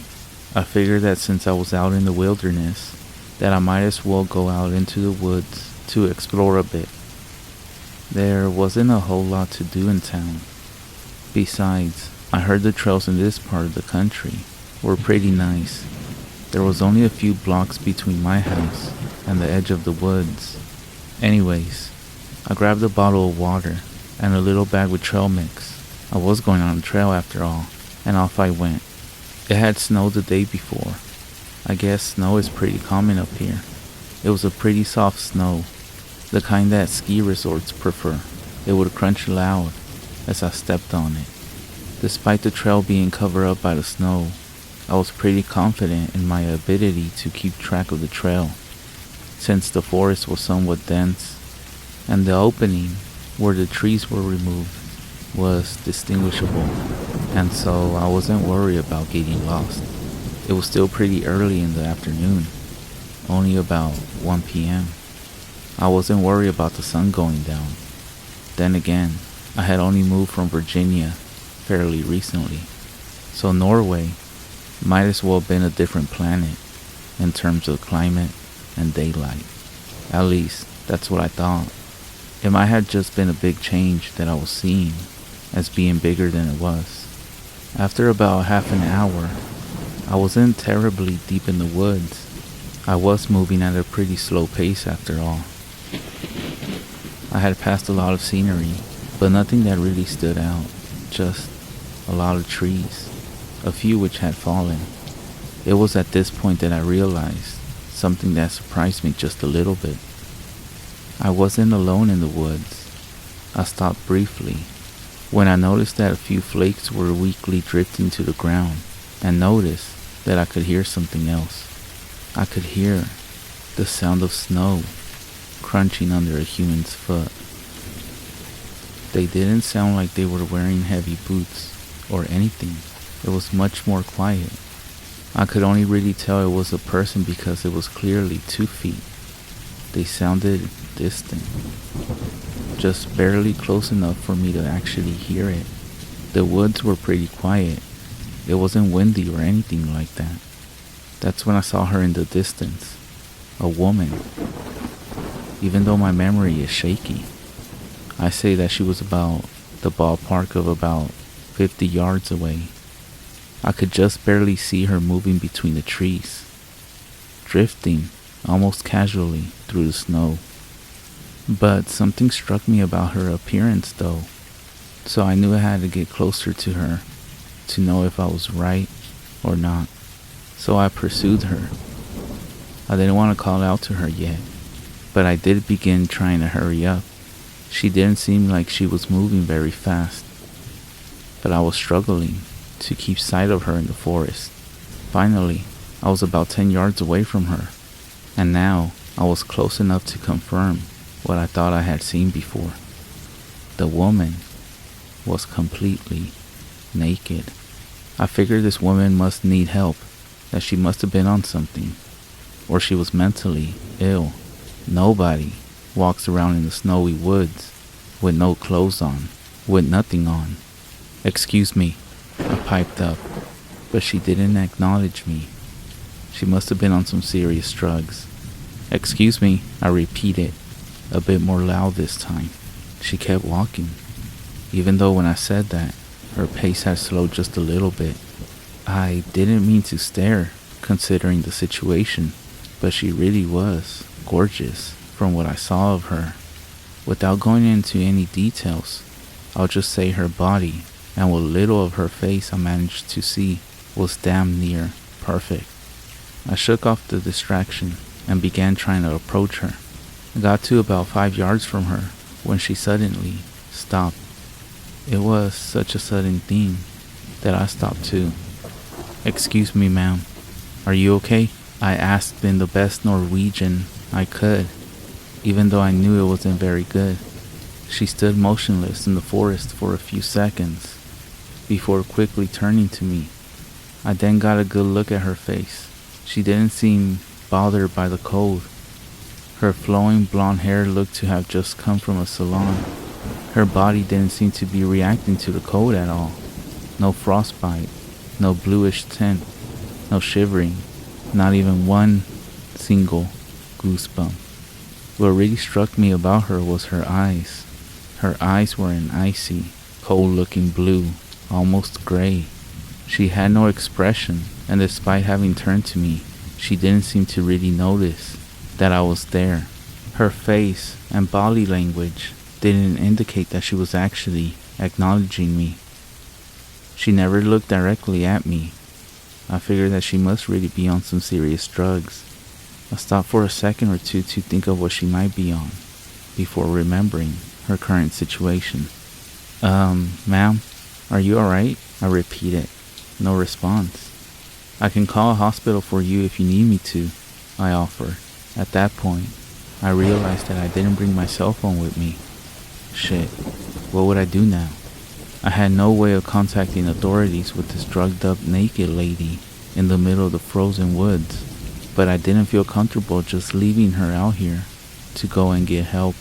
I figured that since I was out in the wilderness, that I might as well go out into the woods to explore a bit. There wasn't a whole lot to do in town. Besides, I heard the trails in this part of the country were pretty nice. There was only a few blocks between my house and the edge of the woods. Anyways, I grabbed a bottle of water and a little bag with trail mix. I was going on a trail after all, and off I went. It had snowed the day before. I guess snow is pretty common up here. It was a pretty soft snow, the kind that ski resorts prefer. It would crunch loud as I stepped on it. Despite the trail being covered up by the snow, I was pretty confident in my ability to keep track of the trail, since the forest was somewhat dense, and the opening where the trees were removed was distinguishable, and so I wasn't worried about getting lost. It was still pretty early in the afternoon, only about 1 p.m. I wasn't worried about the sun going down. Then again, I had only moved from Virginia fairly recently, so Norway might as well have been a different planet in terms of climate and daylight. At least, that's what I thought. It might have just been a big change that I was seeing as being bigger than it was. After about half an hour, I wasn't terribly deep in the woods. I was moving at a pretty slow pace after all. I had passed a lot of scenery, but nothing that really stood out. Just a lot of trees, a few which had fallen. It was at this point that I realized something that surprised me just a little bit. I wasn't alone in the woods. I stopped briefly when I noticed that a few flakes were weakly drifting to the ground, and noticed that I could hear something else. I could hear the sound of snow crunching under a human's foot. They didn't sound like they were wearing heavy boots or anything. It was much more quiet. I could only really tell it was a person because it was clearly 2 feet. They sounded distant, just barely close enough for me to actually hear it. The woods were pretty quiet. It wasn't windy or anything like that. That's when I saw her in the distance. A woman. Even though my memory is shaky, I say that she was about the ballpark of about 50 yards away. I could just barely see her moving between the trees, drifting almost casually through the snow. But something struck me about her appearance though, so I knew I had to get closer to her to know if I was right or not. So I pursued her. I didn't want to call out to her yet, but I did begin trying to hurry up. She didn't seem like she was moving very fast, but I was struggling to keep sight of her in the forest. Finally, I was about 10 yards away from her. And now I was close enough to confirm what I thought I had seen before. The woman was completely naked. I figured this woman must need help, that she must have been on something, or she was mentally ill. Nobody walks around in the snowy woods with no clothes on, with nothing on. "Excuse me," I piped up, but she didn't acknowledge me. She must have been on some serious drugs. "Excuse me," I repeated, a bit more loud this time. She kept walking, even though when I said that, her pace had slowed just a little bit. I didn't mean to stare, considering the situation, but she really was gorgeous from what I saw of her. Without going into any details, I'll just say her body, and what little of her face I managed to see, was damn near perfect. I shook off the distraction and began trying to approach her. I got to about 5 yards from her when she suddenly stopped. It was such a sudden thing that I stopped too. "Excuse me, ma'am. Are you okay?" I asked in the best Norwegian I could, even though I knew it wasn't very good. She stood motionless in the forest for a few seconds before quickly turning to me. I then got a good look at her face. She didn't seem bothered by the cold. Her flowing blonde hair looked to have just come from a salon. Her body didn't seem to be reacting to the cold at all. No frostbite, no bluish tint, no shivering, not even one single goosebump. What really struck me about her was her eyes. Her eyes were an icy, cold-looking blue, almost gray. She had no expression, and despite having turned to me, she didn't seem to really notice that I was there. Her face and body language didn't indicate that she was actually acknowledging me. She never looked directly at me. I figured that she must really be on some serious drugs. I stopped for a second or two to think of what she might be on, before remembering her current situation. Ma'am, are you alright?" I repeated. No response. "I can call a hospital for you if you need me to," I offered. At that point, I realized that I didn't bring my cell phone with me. Shit, what would I do now? I had no way of contacting authorities with this drugged up naked lady in the middle of the frozen woods, but I didn't feel comfortable just leaving her out here to go and get help.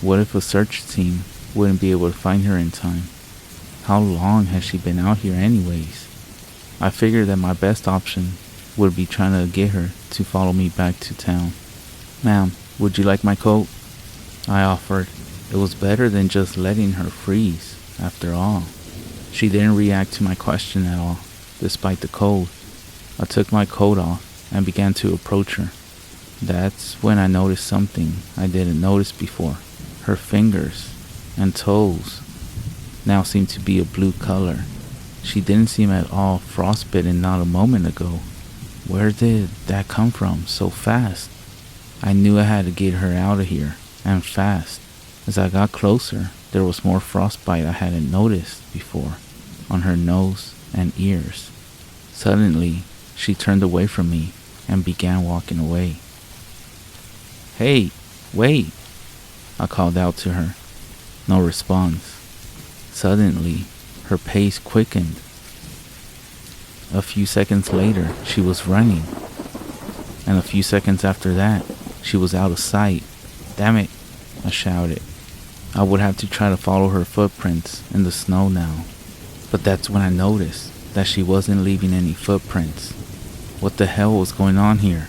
What if a search team wouldn't be able to find her in time? How long has she been out here anyways? I figured that my best option would be trying to get her to follow me back to town. "Ma'am, would you like my coat?" I offered. It was better than just letting her freeze, after all. She didn't react to my question at all, despite the cold. I took my coat off and began to approach her. That's when I noticed something I didn't notice before. Her fingers and toes now seemed to be a blue color. She didn't seem at all frostbitten not a moment ago. Where did that come from so fast? I knew I had to get her out of here, and fast. As I got closer, there was more frostbite I hadn't noticed before on her nose and ears. Suddenly, she turned away from me and began walking away. "Hey, wait!" I called out to her. No response. Suddenly, her pace quickened. A few seconds later, she was running. And a few seconds after that, she was out of sight. "Damn it," I shouted. I would have to try to follow her footprints in the snow now. But that's when I noticed that she wasn't leaving any footprints. What the hell was going on here?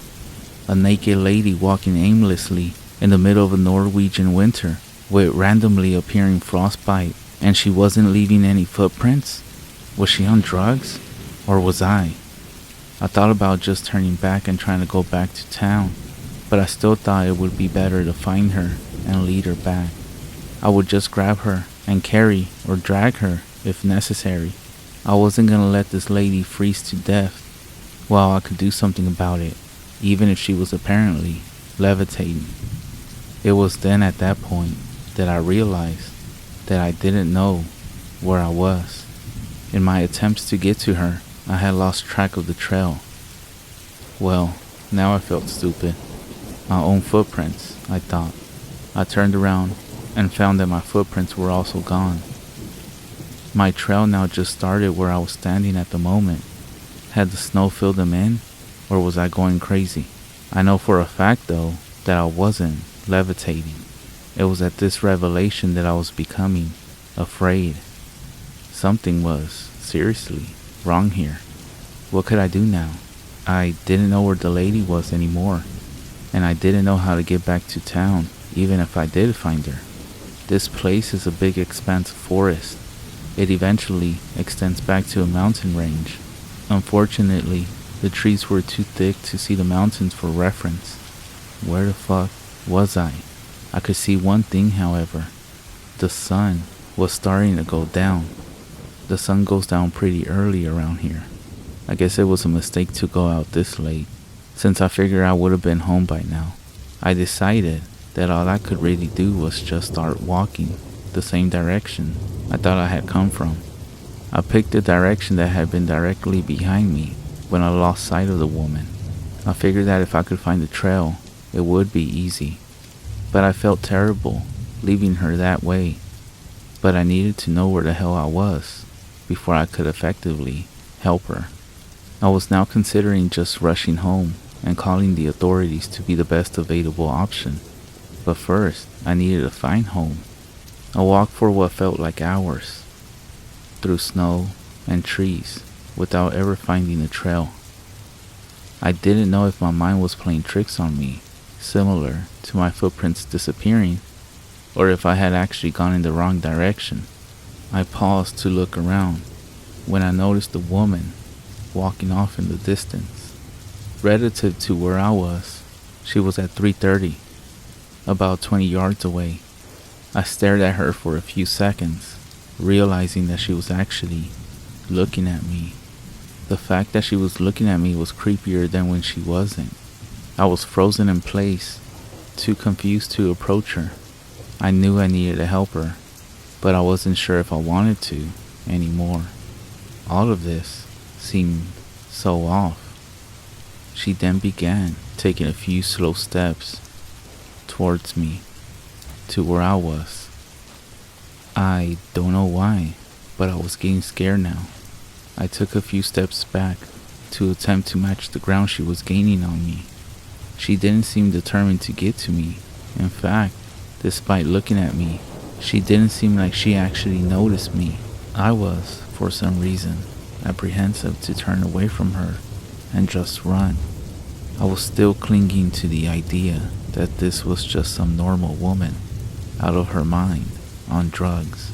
A naked lady walking aimlessly in the middle of a Norwegian winter with randomly appearing frostbite, and she wasn't leaving any footprints? Was she on drugs? Or was I? I thought about just turning back and trying to go back to town, but I still thought it would be better to find her and lead her back. I would just grab her and carry or drag her if necessary. I wasn't gonna let this lady freeze to death while I could do something about it, even if she was apparently levitating. It was then at that point that I realized that I didn't know where I was. In my attempts to get to her, I had lost track of the trail. Well, now I felt stupid. My own footprints, I thought. I turned around and found that my footprints were also gone. My trail now just started where I was standing at the moment. Had the snow filled them in, or was I going crazy? I know for a fact, though, that I wasn't levitating. It was at this revelation that I was becoming afraid. Something was, seriously, wrong here. What could I do now? I didn't know where the lady was anymore, and I didn't know how to get back to town, even if I did find her. This place is a big expanse of forest. It eventually extends back to a mountain range. Unfortunately, the trees were too thick to see the mountains for reference. Where the fuck was I? I could see one thing, however. The sun was starting to go down. The sun goes down pretty early around here. I guess it was a mistake to go out this late, since I figured I would have been home by now. I decided that all I could really do was just start walking the same direction I thought I had come from. I picked the direction that had been directly behind me when I lost sight of the woman. I figured that if I could find the trail, it would be easy. But I felt terrible leaving her that way. But I needed to know where the hell I was before I could effectively help her. I was now considering just rushing home and calling the authorities to be the best available option. But first, I needed to find home. I walked for what felt like hours, through snow and trees, without ever finding a trail. I didn't know if my mind was playing tricks on me, similar to my footprints disappearing, or if I had actually gone in the wrong direction. I paused to look around when I noticed a woman walking off in the distance. Relative to where I was, she was at 3:30, about 20 yards away. I stared at her for a few seconds, realizing that she was actually looking at me. The fact that she was looking at me was creepier than when she wasn't. I was frozen in place, too confused to approach her. I knew I needed to help her, but I wasn't sure if I wanted to anymore. All of this seemed so off. She then began taking a few slow steps towards me, to where I was. I don't know why, but I was getting scared now. I took a few steps back to attempt to match the ground she was gaining on me. She didn't seem determined to get to me. In fact, despite looking at me, she didn't seem like she actually noticed me. I was, for some reason, apprehensive to turn away from her and just run. I was still clinging to the idea that this was just some normal woman, out of her mind, on drugs,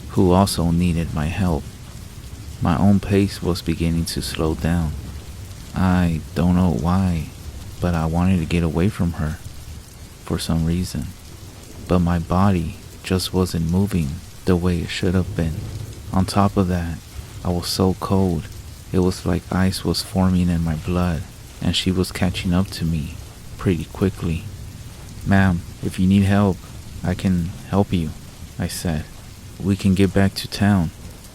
who also needed my help. My own pace was beginning to slow down. I don't know why, but I wanted to get away from her, for some reason. But my body just wasn't moving the way it should have been. On top of that, I was so cold, it was like ice was forming in my blood, and she was catching up to me pretty quickly. "Ma'am, if you need help, I can help you," I said. "We can get back to town.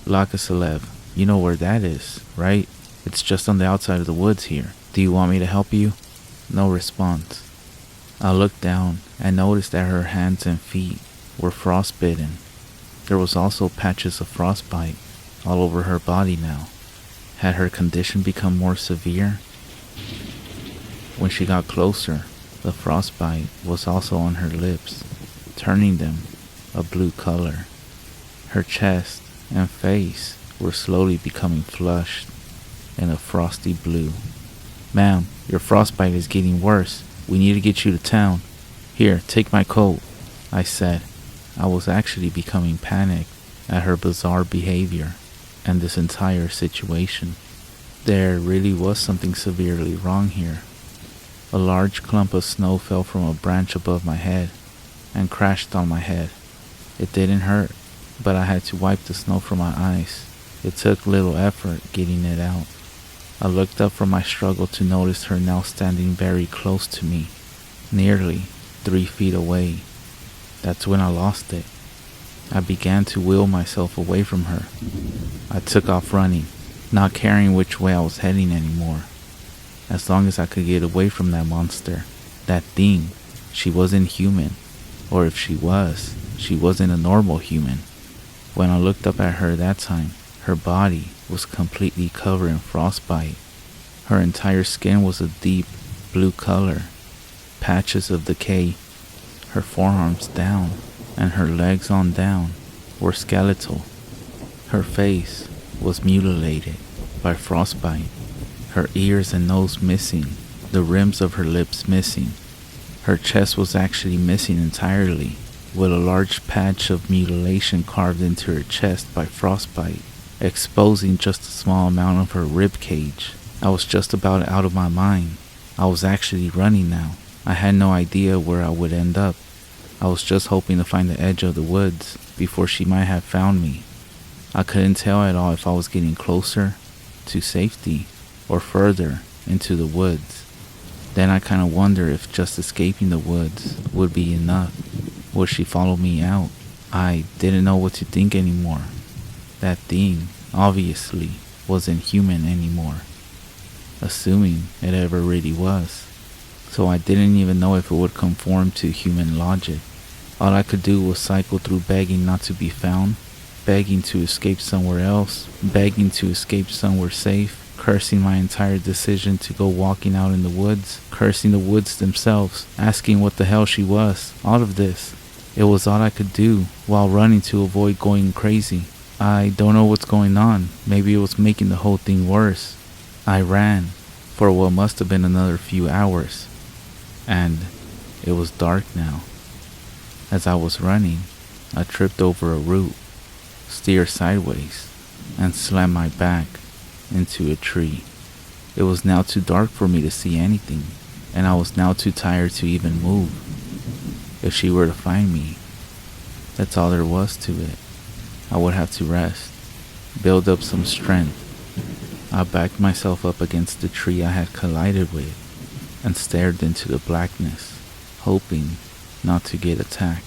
Lakasalev, you know where that is, right? It's just on the outside of the woods here. Do you want me to help you?" No response. I looked down and noticed that her hands and feet were frostbitten. There was also patches of frostbite all over her body now. Had her condition become more severe? When she got closer, the frostbite was also on her lips, turning them a blue color. Her chest and face were slowly becoming flushed in a frosty blue. "Ma'am, your frostbite is getting worse. We need to get you to town. Here, take my coat," I said. I was actually becoming panicked at her bizarre behavior and this entire situation. There really was something severely wrong here. A large clump of snow fell from a branch above my head and crashed on my head. It didn't hurt, but I had to wipe the snow from my eyes. It took little effort getting it out. I looked up from my struggle to notice her now standing very close to me, nearly 3 feet away. That's when I lost it. I began to will myself away from her. I took off running, not caring which way I was heading anymore, as long as I could get away from that monster. That thing, she wasn't human. Or if she wasn't a normal human. When I looked up at her that time, her body was completely covered in frostbite. Her entire skin was a deep blue color, patches of decay. Her forearms down and her legs on down were skeletal. Her face was mutilated by frostbite, her ears and nose missing, the rims of her lips missing. Her chest was actually missing entirely, with a large patch of mutilation carved into her chest by frostbite, exposing just a small amount of her rib cage. I was just about out of my mind. I was actually running now. I had no idea where I would end up. I was just hoping to find the edge of the woods before she might have found me. I couldn't tell at all if I was getting closer to safety or further into the woods. Then I kind of wonder if just escaping the woods would be enough. Would she follow me out? I didn't know what to think anymore. That thing, obviously, wasn't human anymore. Assuming it ever really was. So I didn't even know if it would conform to human logic. All I could do was cycle through begging not to be found, begging to escape somewhere else, begging to escape somewhere safe, cursing my entire decision to go walking out in the woods, cursing the woods themselves, asking what the hell she was. All of this. It was all I could do while running to avoid going crazy. I don't know what's going on. Maybe it was making the whole thing worse. I ran for what must have been another few hours. And it was dark now. As I was running, I tripped over a root, steered sideways, and slammed my back into a tree. It was now too dark for me to see anything, and I was now too tired to even move. If she were to find me, that's all there was to it. I would have to rest, build up some strength. I backed myself up against the tree I had collided with and stared into the blackness, hoping not to get attacked.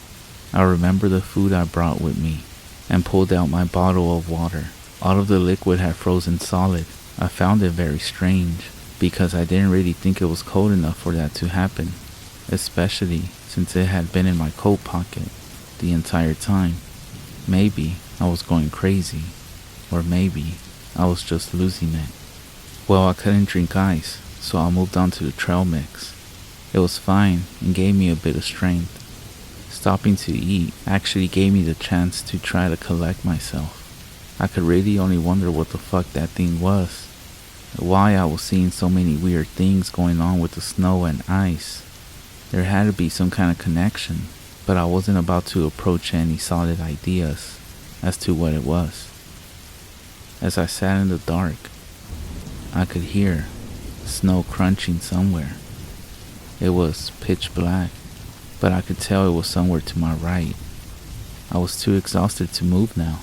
I remember the food I brought with me and pulled out my bottle of water. All of the liquid had frozen solid. I found it very strange because I didn't really think it was cold enough for that to happen, especially since it had been in my coat pocket the entire time. Maybe I was going crazy, or maybe I was just losing it. Well, I couldn't drink ice, so I moved on to the trail mix. It was fine and gave me a bit of strength. Stopping to eat actually gave me the chance to try to collect myself. I could really only wonder what the fuck that thing was, why I was seeing so many weird things going on with the snow and ice. There had to be some kind of connection, but I wasn't about to approach any solid ideas as to what it was. As I sat in the dark, I could hear snow crunching somewhere. It was pitch black, but I could tell it was somewhere to my right. I was too exhausted to move now.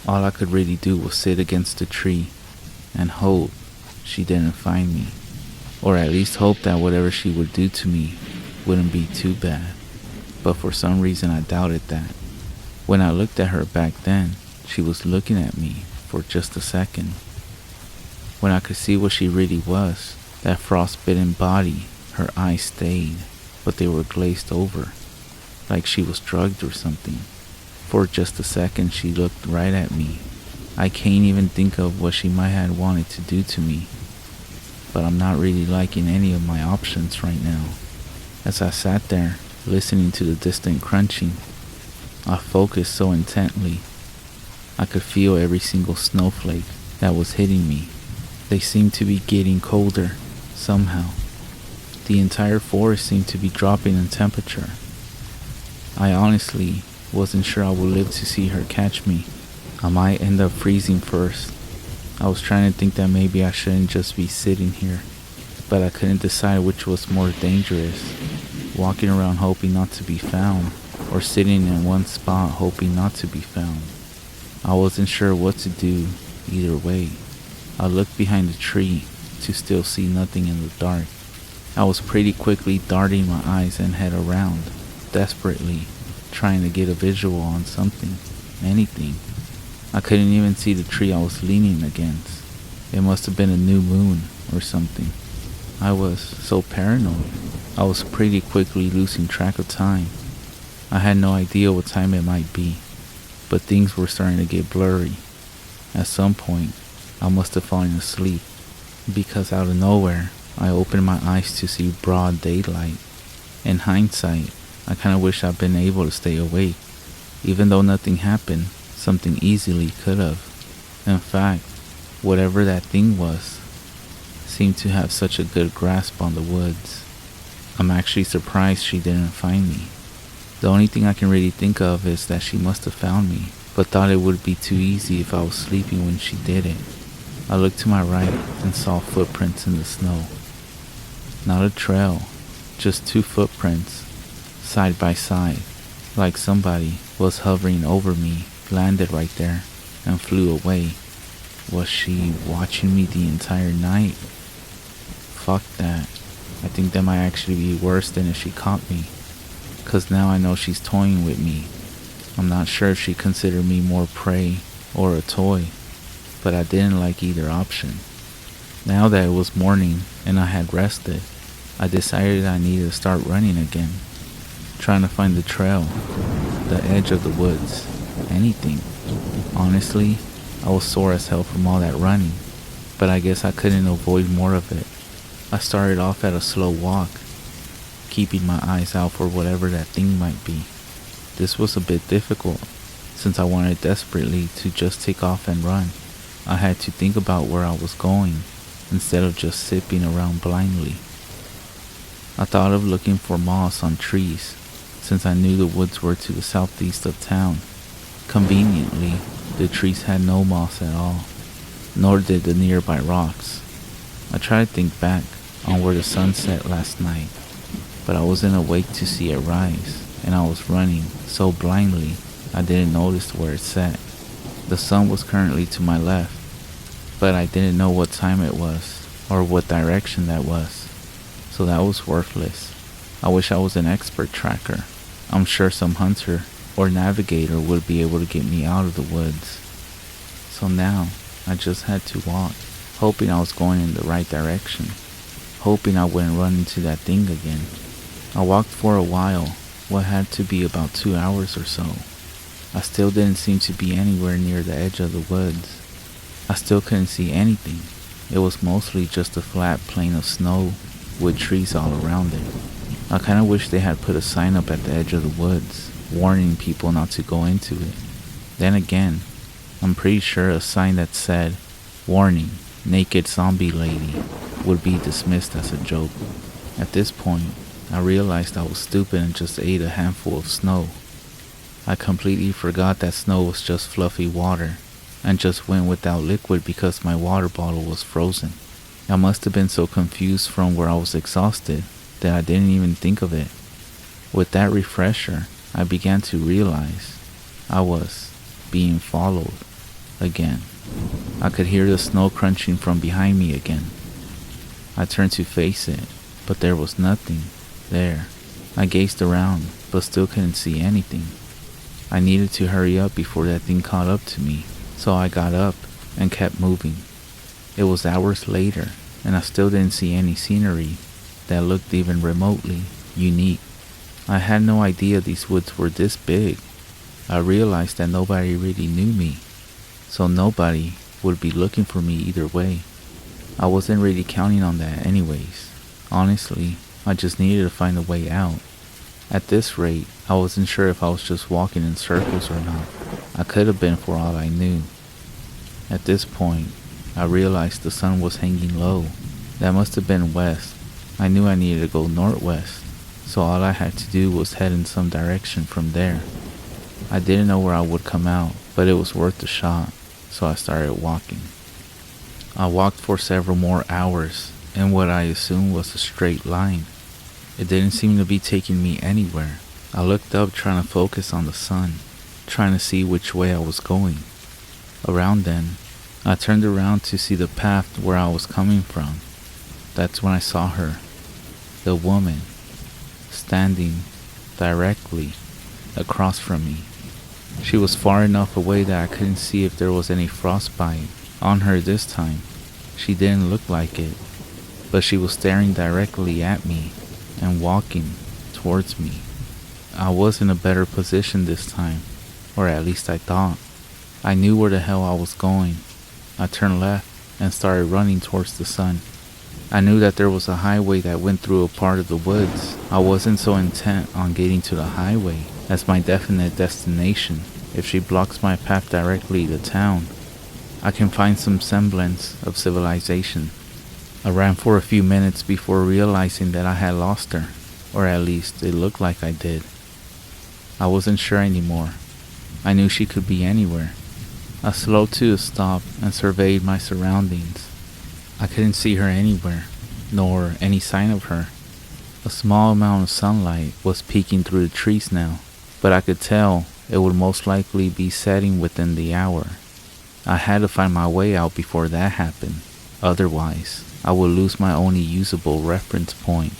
All I could really do was sit against the tree and hope she didn't find me, or at least hope that whatever she would do to me wouldn't be too bad. But for some reason I doubted that. When I looked at her back then, she was looking at me for just a second. When I could see what she really was, that frostbitten body, her eyes stayed, but they were glazed over, like she was drugged or something. For just a second she looked right at me. I can't even think of what she might have wanted to do to me, but I'm not really liking any of my options right now. As I sat there, listening to the distant crunching, I focused so intently. I could feel every single snowflake that was hitting me. They seemed to be getting colder, somehow. The entire forest seemed to be dropping in temperature. I honestly wasn't sure I would live to see her catch me. I might end up freezing first. I was trying to think that maybe I shouldn't just be sitting here, but I couldn't decide which was more dangerous, walking around hoping not to be found, or sitting in one spot hoping not to be found. I wasn't sure what to do either way. I looked behind the tree to still see nothing in the dark. I was pretty quickly darting my eyes and head around, desperately trying to get a visual on something, anything. I couldn't even see the tree I was leaning against. It must have been a new moon or something. I was so paranoid. I was pretty quickly losing track of time. I had no idea what time it might be, but things were starting to get blurry. At some point, I must have fallen asleep, because out of nowhere, I opened my eyes to see broad daylight. In hindsight, I kinda wish I'd been able to stay awake. Even though nothing happened, something easily could have. In fact, whatever that thing was, seemed to have such a good grasp on the woods. I'm actually surprised she didn't find me. The only thing I can really think of is that she must have found me, but thought it would be too easy if I was sleeping when she did it. I looked to my right and saw footprints in the snow. Not a trail, just two footprints, side by side, like somebody was hovering over me, landed right there, and flew away. Was she watching me the entire night? Fuck that. I think that might actually be worse than if she caught me, 'cause now I know she's toying with me. I'm not sure if she considered me more prey or a toy, but I didn't like either option. Now that it was morning and I had rested, I decided I needed to start running again, trying to find the trail, the edge of the woods, anything. Honestly, I was sore as hell from all that running, but I guess I couldn't avoid more of it. I started off at a slow walk, keeping my eyes out for whatever that thing might be. This was a bit difficult, since I wanted desperately to just take off and run. I had to think about where I was going, instead of just zipping around blindly. I thought of looking for moss on trees, since I knew the woods were to the southeast of town. Conveniently, the trees had no moss at all, nor did the nearby rocks. I tried to think back on where the sun set last night, but I wasn't awake to see it rise, and I was running so blindly I didn't notice where it set. The sun was currently to my left, but I didn't know what time it was, or what direction that was, so that was worthless. I wish I was an expert tracker. I'm sure some hunter or navigator would be able to get me out of the woods. So now, I just had to walk, hoping I was going in the right direction, hoping I wouldn't run into that thing again. I walked for a while, what had to be about 2 hours or so. I still didn't seem to be anywhere near the edge of the woods. I still couldn't see anything. It was mostly just a flat plain of snow with trees all around it. I kinda wish they had put a sign up at the edge of the woods, warning people not to go into it. Then again, I'm pretty sure a sign that said, "Warning, naked zombie lady," would be dismissed as a joke. At this point, I realized I was stupid and just ate a handful of snow. I completely forgot that snow was just fluffy water, and just went without liquid because my water bottle was frozen. I must have been so confused from where I was exhausted that I didn't even think of it. With that refresher, I began to realize I was being followed again. I could hear the snow crunching from behind me again. I turned to face it, but there was nothing there. I gazed around, but still couldn't see anything. I needed to hurry up before that thing caught up to me, so I got up and kept moving. It was hours later, and I still didn't see any scenery that looked even remotely unique. I had no idea these woods were this big. I realized that nobody really knew me, so nobody would be looking for me either way. I wasn't really counting on that anyways. Honestly, I just needed to find a way out. At this rate, I wasn't sure if I was just walking in circles or not. I could have been for all I knew. At this point, I realized the sun was hanging low. That must have been west. I knew I needed to go northwest, so all I had to do was head in some direction from there. I didn't know where I would come out, but it was worth the shot, so I started walking. I walked for several more hours in what I assumed was a straight line. It didn't seem to be taking me anywhere. I looked up trying to focus on the sun, trying to see which way I was going. Around then, I turned around to see the path where I was coming from. That's when I saw her, the woman, standing directly across from me. She was far enough away that I couldn't see if there was any frostbite on her this time. She didn't look like it. but she was staring directly at me and walking towards me. I was in a better position this time, or at least I thought. I knew where the hell I was going. I turned left and started running towards the sun. I knew that there was a highway that went through a part of the woods. I wasn't so intent on getting to the highway as my definite destination. If she blocks my path directly to town, I can find some semblance of civilization. I ran for a few minutes before realizing that I had lost her, or at least it looked like I did. I wasn't sure anymore. I knew she could be anywhere. I slowed to a stop and surveyed my surroundings. I couldn't see her anywhere, nor any sign of her. A small amount of sunlight was peeking through the trees now, but I could tell it would most likely be setting within the hour. I had to find my way out before that happened. Otherwise, I would lose my only usable reference point.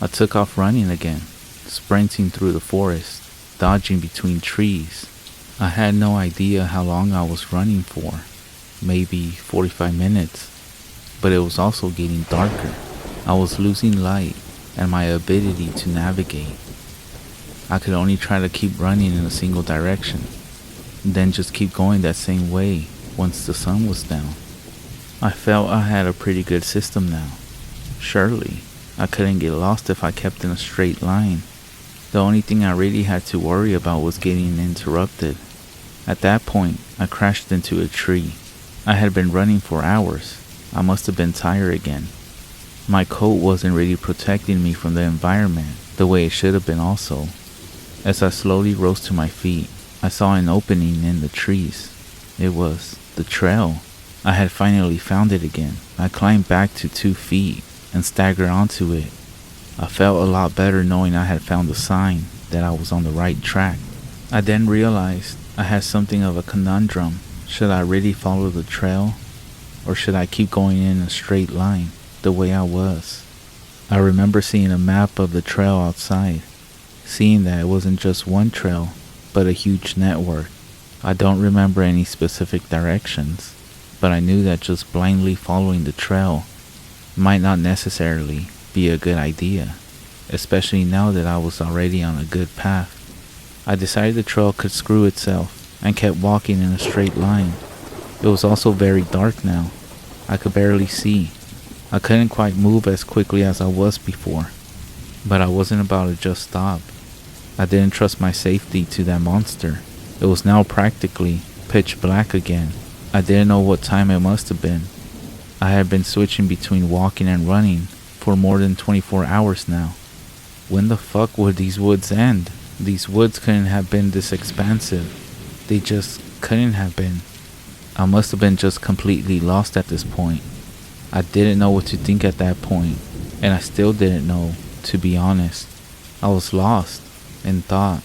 I took off running again, sprinting through the forest, dodging between trees. I had no idea how long I was running for, maybe 45 minutes, but it was also getting darker. I was losing light and my ability to navigate. I could only try to keep running in a single direction, then just keep going that same way once the sun was down. I felt I had a pretty good system now. Surely, I couldn't get lost if I kept in a straight line. The only thing I really had to worry about was getting interrupted. At that point, I crashed into a tree. I had been running for hours. I must have been tired again. My coat wasn't really protecting me from the environment the way it should have been also. As I slowly rose to my feet, I saw an opening in the trees. It was the trail. I had finally found it again. I climbed back to 2 feet and staggered onto it. I felt a lot better knowing I had found a sign that I was on the right track. I then realized I had something of a conundrum. Should I really follow the trail, or should I keep going in a straight line the way I was? I remember seeing a map of the trail outside, seeing that it wasn't just one trail, but a huge network. I don't remember any specific directions, but I knew that just blindly following the trail might not necessarily be a good idea, especially now that I was already on a good path. I decided the trail could screw itself and kept walking in a straight line. It was also very dark now. I could barely see. I couldn't quite move as quickly as I was before, but I wasn't about to just stop. I didn't trust my safety to that monster. It was now practically pitch black again. I didn't know what time it must have been. I had been switching between walking and running for more than 24 hours now. When the fuck would these woods end? These woods couldn't have been this expansive. They just couldn't have been. I must have been just completely lost at this point. I didn't know what to think at that point, and I still didn't know, to be honest. I was lost in thought,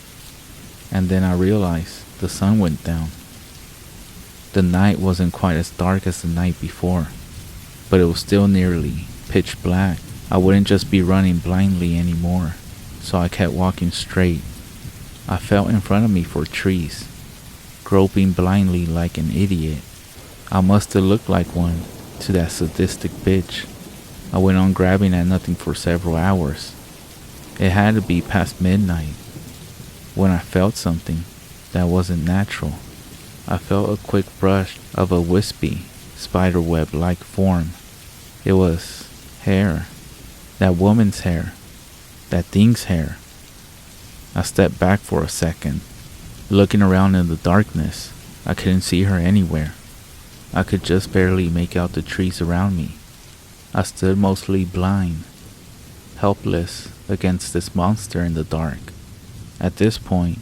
and then I realized the sun went down. The night wasn't quite as dark as the night before, but it was still nearly pitch black. I wouldn't just be running blindly anymore, so I kept walking straight. I felt in front of me for trees, groping blindly like an idiot. I must have looked like one to that sadistic bitch. I went on grabbing at nothing for several hours. It had to be past midnight when I felt something that wasn't natural. I felt a quick brush of a wispy, spiderweb-like form. It was hair. That woman's hair. That thing's hair. I stepped back for a second. Looking around in the darkness, I couldn't see her anywhere. I could just barely make out the trees around me. I stood mostly blind, helpless against this monster in the dark. At this point,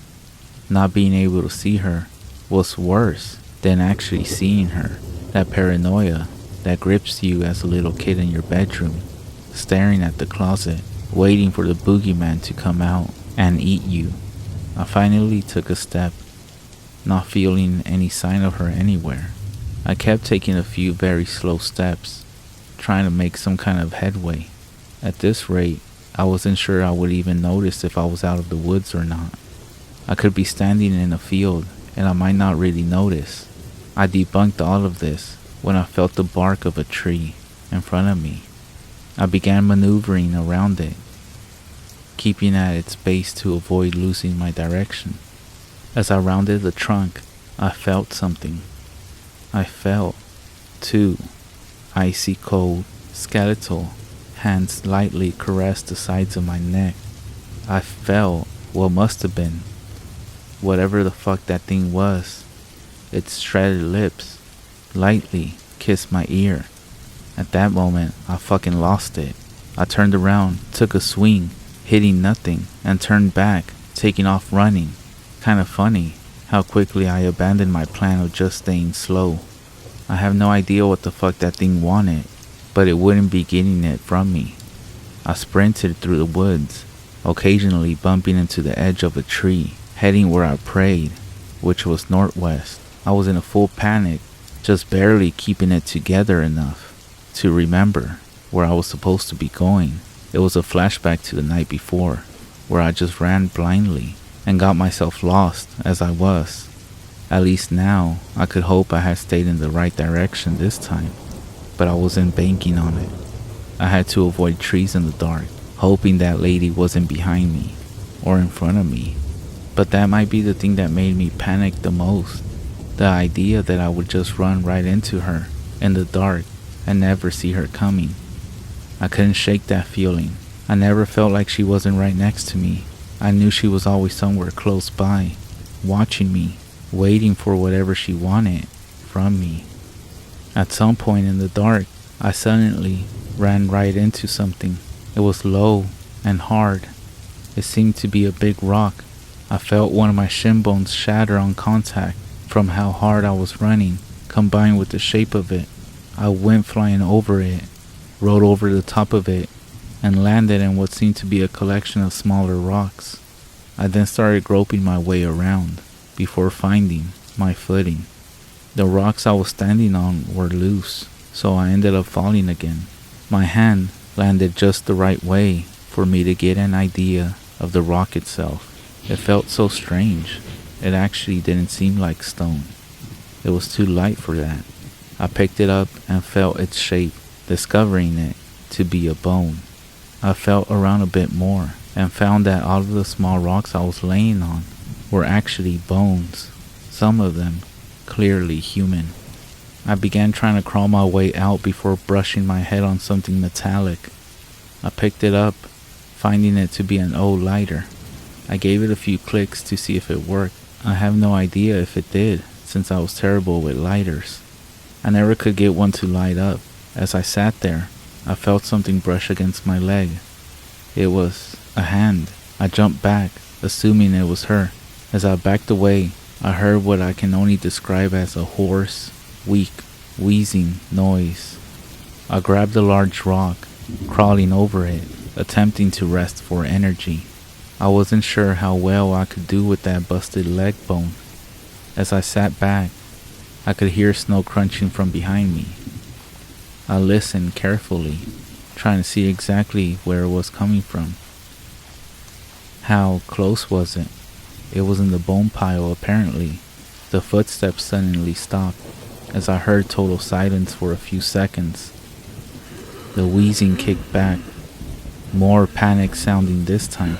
not being able to see her was worse than actually seeing her. That paranoia that grips you as a little kid in your bedroom, staring at the closet, waiting for the boogeyman to come out and eat you. I finally took a step, not feeling any sign of her anywhere. I kept taking a few very slow steps, trying to make some kind of headway. At this rate, I wasn't sure I would even notice if I was out of the woods or not. I could be standing in a field and I might not really notice. I debunked all of this when I felt the bark of a tree in front of me. I began maneuvering around it, keeping at its base to avoid losing my direction. As I rounded the trunk, I felt something. I felt two icy cold, skeletal hands lightly caressed the sides of my neck. I felt what must have been, whatever the fuck that thing was. Its shredded lips lightly kissed my ear. At that moment, I fucking lost it. I turned around, took a swing, hitting nothing, and turned back, taking off running. Kinda funny how quickly I abandoned my plan of just staying slow. I have no idea what the fuck that thing wanted, but it wouldn't be getting it from me. I sprinted through the woods, occasionally bumping into the edge of a tree, heading where I prayed, which was northwest. I was in a full panic, just barely keeping it together enough to remember where I was supposed to be going. It was a flashback to the night before, where I just ran blindly and got myself lost as I was. At least now, I could hope I had stayed in the right direction this time, but I wasn't banking on it. I had to avoid trees in the dark, hoping that lady wasn't behind me or in front of me. But that might be the thing that made me panic the most. The idea that I would just run right into her in the dark and never see her coming. I couldn't shake that feeling. I never felt like she wasn't right next to me. I knew she was always somewhere close by, watching me, waiting for whatever she wanted from me. At some point in the dark, I suddenly ran right into something. It was low and hard. It seemed to be a big rock. I felt one of my shin bones shatter on contact from how hard I was running, combined with the shape of it. I went flying over it, rode over the top of it, and landed in what seemed to be a collection of smaller rocks. I then started groping my way around before finding my footing. The rocks I was standing on were loose, so I ended up falling again. My hand landed just the right way for me to get an idea of the rock itself. It felt so strange. It actually didn't seem like stone. It was too light for that. I picked it up and felt its shape, discovering it to be a bone. I felt around a bit more and found that all of the small rocks I was laying on were actually bones, some of them clearly human. I began trying to crawl my way out before brushing my head on something metallic. I picked it up, finding it to be an old lighter. I gave it a few clicks to see if it worked. I have no idea if it did, since I was terrible with lighters. I never could get one to light up. As I sat there, I felt something brush against my leg. It was a hand. I jumped back, assuming it was her. As I backed away, I heard what I can only describe as a hoarse, weak, wheezing noise. I grabbed a large rock, crawling over it, attempting to rest for energy. I wasn't sure how well I could do with that busted leg bone. As I sat back, I could hear snow crunching from behind me. I listened carefully, trying to see exactly where it was coming from. How close was it? It was in the bone pile, apparently. The footsteps suddenly stopped, as I heard total silence for a few seconds. The wheezing kicked back, more panic sounding this time,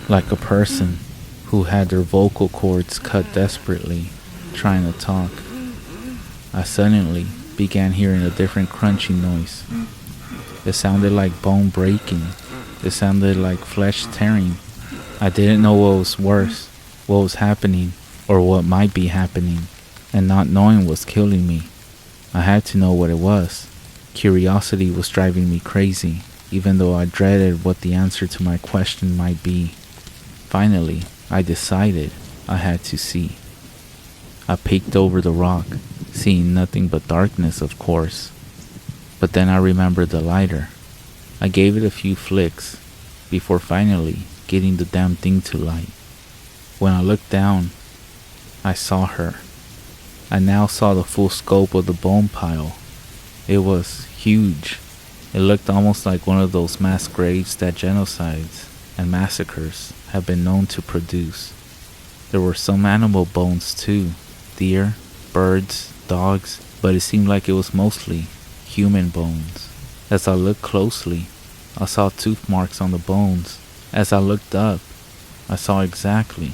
like a person who had their vocal cords cut desperately, trying to talk. I suddenly began hearing a different crunching noise. It sounded like bone breaking. It sounded like flesh tearing. I didn't know what was worse, what was happening, or what might be happening, and not knowing was killing me. I had to know what it was. Curiosity was driving me crazy, even though I dreaded what the answer to my question might be. Finally, I decided I had to see. I peeked over the rock, seeing nothing but darkness, of course. But then I remembered the lighter. I gave it a few flicks before finally getting the damn thing to light. When I looked down, I saw her. I now saw the full scope of the bone pile. It was huge. It looked almost like one of those mass graves that genocides and massacres have been known to produce. There were some animal bones too, deer, birds, dogs, but it seemed like it was mostly human bones. As I looked closely, I saw tooth marks on the bones. As I looked up, I saw exactly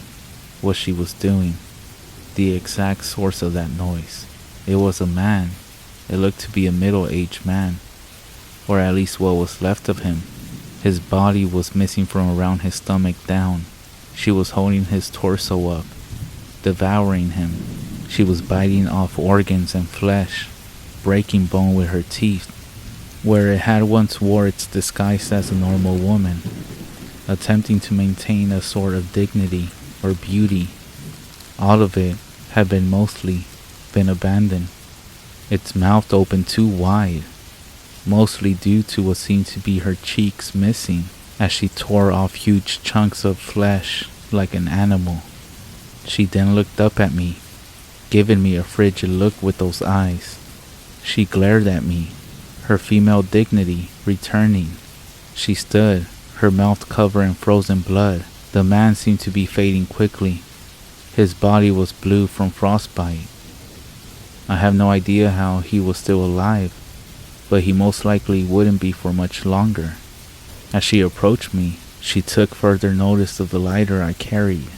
what she was doing, the exact source of that noise. It was a man. It looked to be a middle-aged man, or at least what was left of him. His body was missing from around his stomach down. She was holding his torso up, devouring him. She was biting off organs and flesh, breaking bone with her teeth, where it had once wore its disguise as a normal woman, attempting to maintain a sort of dignity or beauty. All of it had mostly been abandoned. Its mouth opened too wide, mostly due to what seemed to be her cheeks missing as she tore off huge chunks of flesh like an animal. She then looked up at me, giving me a frigid look with those eyes. She glared at me, her female dignity returning. She stood, her mouth covered in frozen blood. The man seemed to be fading quickly. His body was blue from frostbite. I have no idea how he was still alive, but he most likely wouldn't be for much longer. As she approached me, she took further notice of the lighter I carried.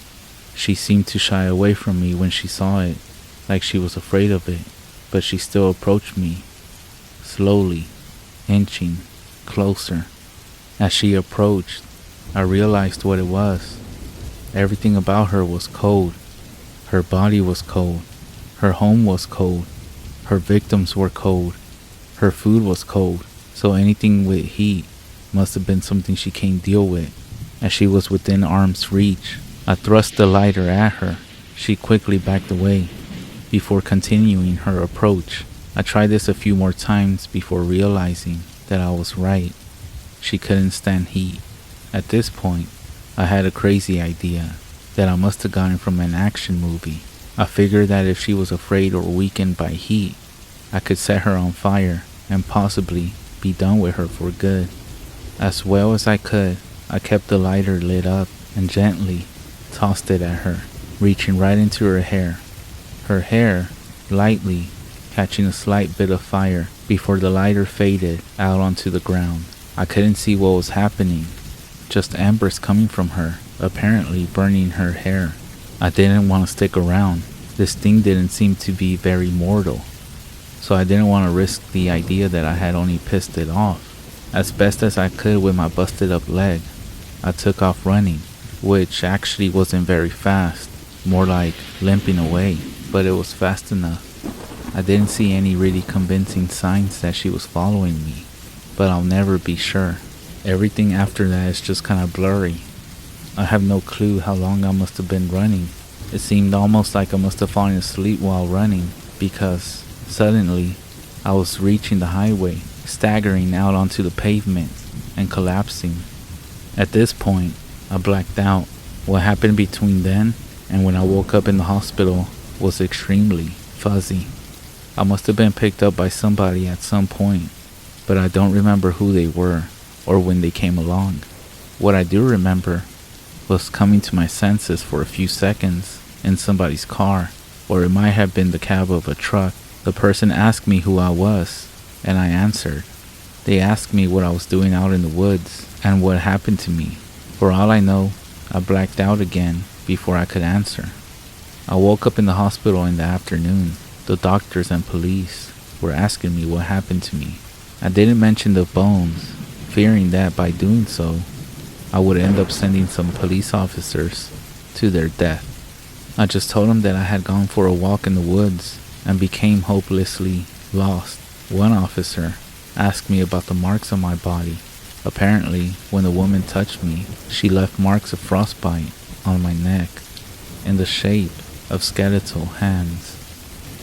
She seemed to shy away from me when she saw it, like she was afraid of it, but she still approached me, slowly, inching closer. As she approached, I realized what it was. Everything about her was cold. Her body was cold. Her home was cold. Her victims were cold. Her food was cold. So anything with heat must have been something she can't deal with. As she was within arm's reach, I thrust the lighter at her. She quickly backed away before continuing her approach. I tried this a few more times before realizing that I was right. She couldn't stand heat. At this point, I had a crazy idea that I must have gotten from an action movie. I figured that if she was afraid or weakened by heat, I could set her on fire and possibly be done with her for good. As well as I could, I kept the lighter lit up and gently tossed it at her, reaching right into her hair. Her hair, lightly, catching a slight bit of fire before the lighter faded out onto the ground. I couldn't see what was happening, just embers coming from her, apparently burning her hair. I didn't want to stick around. This thing didn't seem to be very mortal, so I didn't want to risk the idea that I had only pissed it off. As best as I could with my busted up leg, I took off running, which actually wasn't very fast, more like limping away, but it was fast enough. I didn't see any really convincing signs that she was following me, but I'll never be sure. Everything after that is just kind of blurry. I have no clue how long I must have been running. It seemed almost like I must have fallen asleep while running, because suddenly I was reaching the highway, staggering out onto the pavement and collapsing. At this point, I blacked out. What happened between then and when I woke up in the hospital was extremely fuzzy. I must have been picked up by somebody at some point, but I don't remember who they were or when they came along. What I do remember was coming to my senses for a few seconds in somebody's car, or it might have been the cab of a truck. The person asked me who I was, and I answered. They asked me what I was doing out in the woods and what happened to me. For all I know, I blacked out again before I could answer. I woke up in the hospital in the afternoon. The doctors and police were asking me what happened to me. I didn't mention the bones, fearing that by doing so, I would end up sending some police officers to their death. I just told them that I had gone for a walk in the woods and became hopelessly lost. One officer asked me about the marks on my body. Apparently, when the woman touched me, she left marks of frostbite on my neck in the shape of skeletal hands.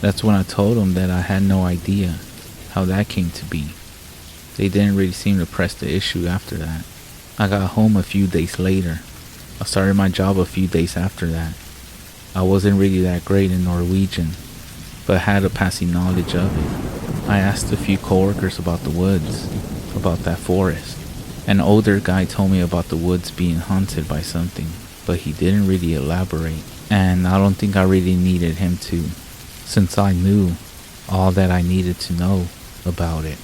That's when I told them that I had no idea how that came to be. They didn't really seem to press the issue after that. I got home a few days later. I started my job a few days after that. I wasn't really that great in Norwegian, but had a passing knowledge of it. I asked a few coworkers about the woods, about that forest. An older guy told me about the woods being haunted by something, but he didn't really elaborate, and I don't think I really needed him to, since I knew all that I needed to know about it.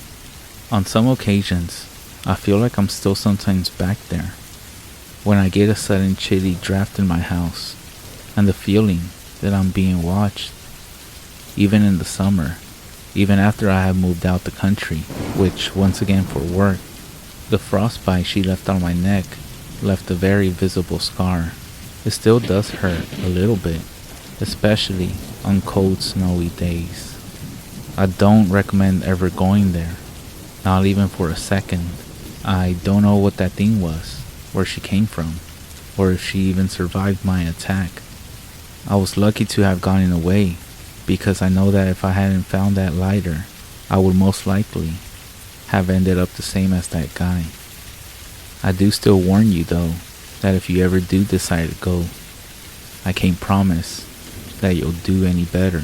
On some occasions, I feel like I'm still sometimes back there, when I get a sudden chilly draft in my house, and the feeling that I'm being watched. Even in the summer, even after I have moved out the country, which, once again for work, the frostbite she left on my neck left a very visible scar. It still does hurt a little bit, especially on cold, snowy days. I don't recommend ever going there, not even for a second. I don't know what that thing was, where she came from, or if she even survived my attack. I was lucky to have gotten away, because I know that if I hadn't found that lighter, I would most likely have ended up the same as that guy. I do still warn you though, that if you ever do decide to go, I can't promise that you'll do any better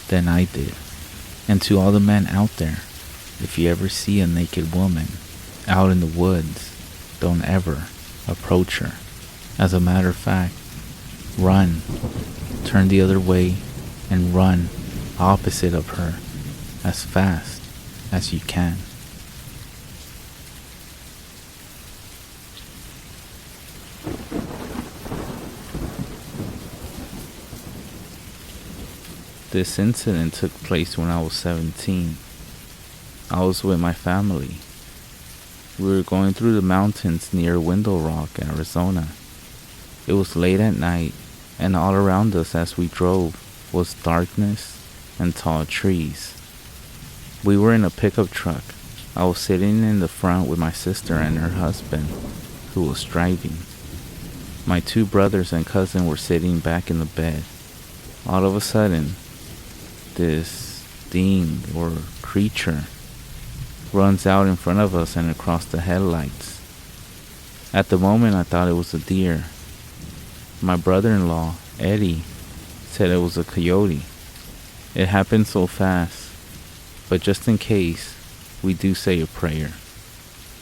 than I did. And to all the men out there, if you ever see a naked woman out in the woods, don't ever approach her. As a matter of fact, run, turn the other way, and run opposite of her as fast as you can. This incident took place when I was 17. I was with my family. We were going through the mountains near Window Rock, Arizona. It was late at night, and all around us as we drove was darkness and tall trees. We were in a pickup truck. I was sitting in the front with my sister and her husband, who was driving. My two brothers and cousin were sitting back in the bed. All of a sudden, this thing or creature runs out in front of us and across the headlights. At the moment, I thought it was a deer. My brother-in-law, Eddie, said it was a coyote. It happened so fast, but just in case, we do say a prayer.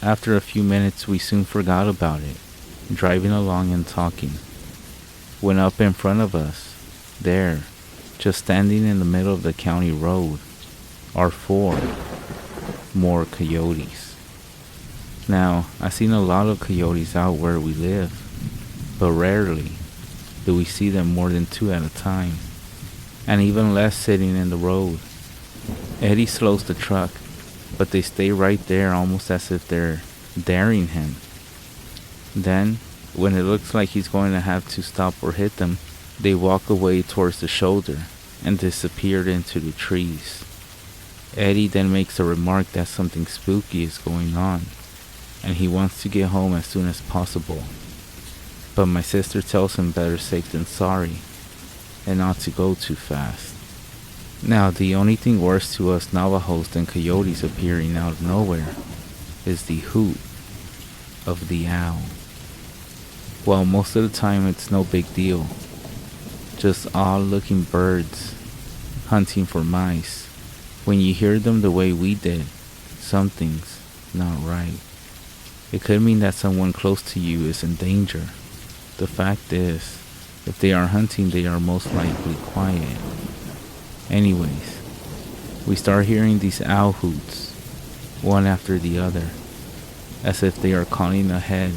After a few minutes, we soon forgot about it, driving along and talking. When up in front of us, there, just standing in the middle of the county road, are 4 more coyotes. Now, I've seen a lot of coyotes out where we live, but rarely do we see them more than 2 at a time, and even less sitting in the road. Eddie slows the truck, but they stay right there almost as if they're daring him. Then, when it looks like he's going to have to stop or hit them, they walk away towards the shoulder and disappeared into the trees. Eddie then makes a remark that something spooky is going on, and he wants to get home as soon as possible. But my sister tells him better safe than sorry, and not to go too fast. Now, the only thing worse to us Navajos than coyotes appearing out of nowhere is the hoot of the owl. Well, most of the time it's no big deal. Just odd-looking birds hunting for mice. When you hear them the way we did, something's not right. It could mean that someone close to you is in danger. The fact is, if they are hunting, they are most likely quiet. Anyways, we start hearing these owl hoots, one after the other, as if they are calling ahead,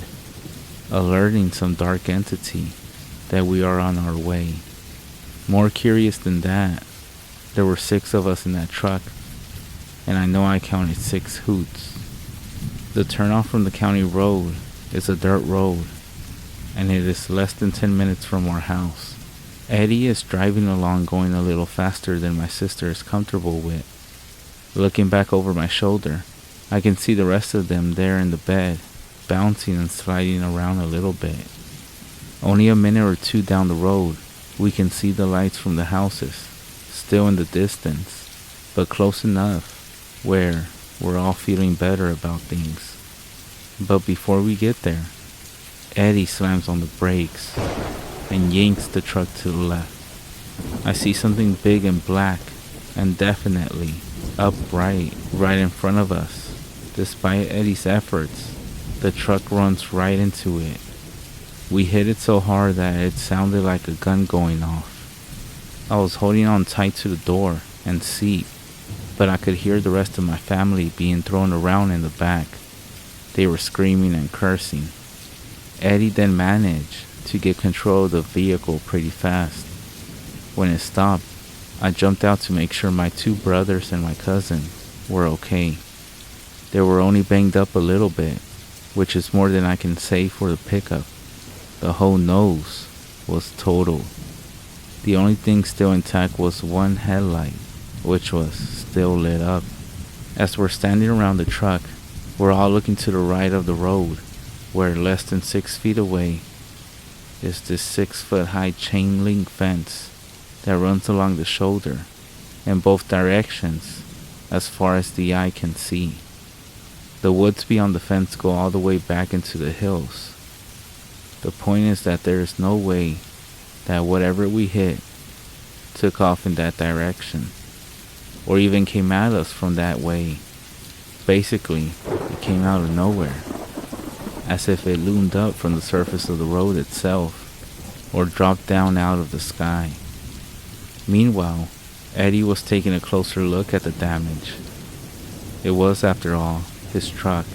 alerting some dark entity that we are on our way. More curious than that, there were 6 of us in that truck, and I know I counted 6 hoots. The turnoff from the county road is a dirt road, and it is less than 10 minutes from our house. Eddie is driving along going a little faster than my sister is comfortable with. Looking back over my shoulder, I can see the rest of them there in the bed, bouncing and sliding around a little bit. Only a minute or 2 down the road, we can see the lights from the houses, still in the distance, but close enough where we're all feeling better about things. But before we get there, Eddie slams on the brakes and yanks the truck to the left. I see something big and black and definitely upright right in front of us. Despite Eddie's efforts, the truck runs right into it. We hit it so hard that it sounded like a gun going off. I was holding on tight to the door and seat, but but I could hear the rest of my family being thrown around in the back. They were screaming and cursing. Eddie then managed to get control of the vehicle pretty fast. When it stopped, I jumped out to make sure my 2 brothers and my cousin were okay. They were only banged up a little bit, which is more than I can say for the pickup. The whole nose was totaled. The only thing still intact was one headlight, which was still lit up. As we're standing around the truck, we're all looking to the right of the road, where less than 6 feet away is this 6-foot-high chain link fence that runs along the shoulder in both directions as far as the eye can see. The woods beyond the fence go all the way back into the hills. The point is that there is no way that whatever we hit took off in that direction, or even came at us from that way. Basically, it came out of nowhere, as if it loomed up from the surface of the road itself, or dropped down out of the sky. Meanwhile, Eddie was taking a closer look at the damage. It was, after all, his truck.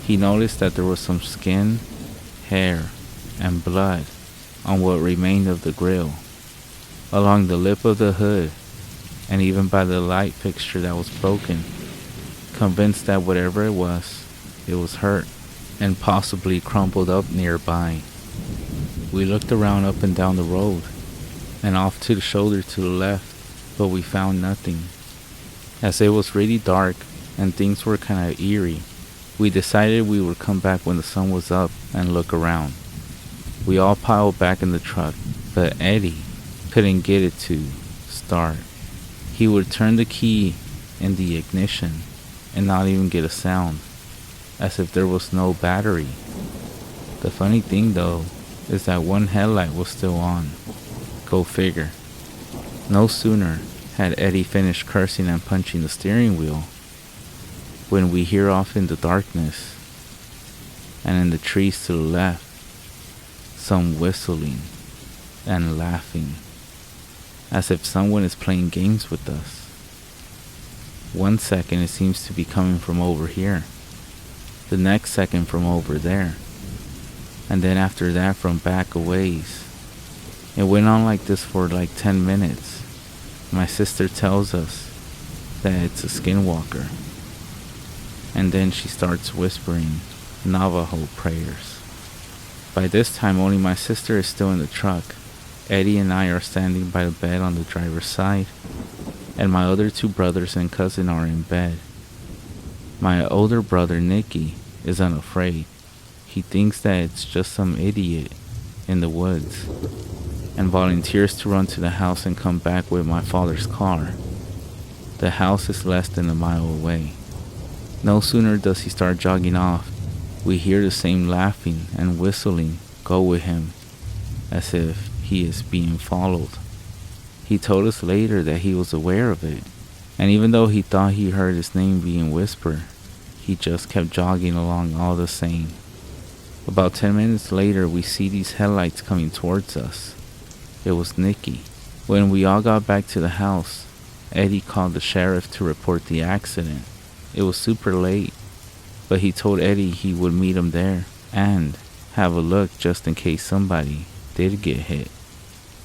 He noticed that there was some skin, hair, and blood on what remained of the grill, along the lip of the hood, and even by the light fixture that was broken. Convinced that whatever it was hurt and possibly crumpled up nearby. We looked around up and down the road and off to the shoulder to the left, but we found nothing. As it was really dark and things were kind of eerie, we decided we would come back when the sun was up and look around. We all piled back in the truck, but Eddie couldn't get it to start. He would turn the key in the ignition and not even get a sound, as if there was no battery. The funny thing though is that one headlight was still on. Go figure. No sooner had Eddie finished cursing and punching the steering wheel when we hear off in the darkness and in the trees to the left some whistling and laughing, as if someone is playing games with us. 1 second it seems to be coming from over here, the next second from over there, and then after that from back a ways. It went on like this for like 10 minutes. My sister tells us that it's a skinwalker, and then she starts whispering Navajo prayers. By this time only my sister is still in the truck. Eddie and I are standing by the bed on the driver's side, and my other 2 brothers and cousin are in bed. My older brother Nicky is unafraid. He thinks that it's just some idiot in the woods, and volunteers to run to the house and come back with my father's car. The house is less than a mile away. No sooner does he start jogging off, we hear the same laughing and whistling go with him, as if he is being followed. He told us later that he was aware of it, and even though he thought he heard his name being whispered, he just kept jogging along all the same. About 10 minutes later, we see these headlights coming towards us. It was Nicky. When we all got back to the house, Eddie called the sheriff to report the accident. It was super late, but he told Eddie he would meet him there and have a look just in case somebody did get hit.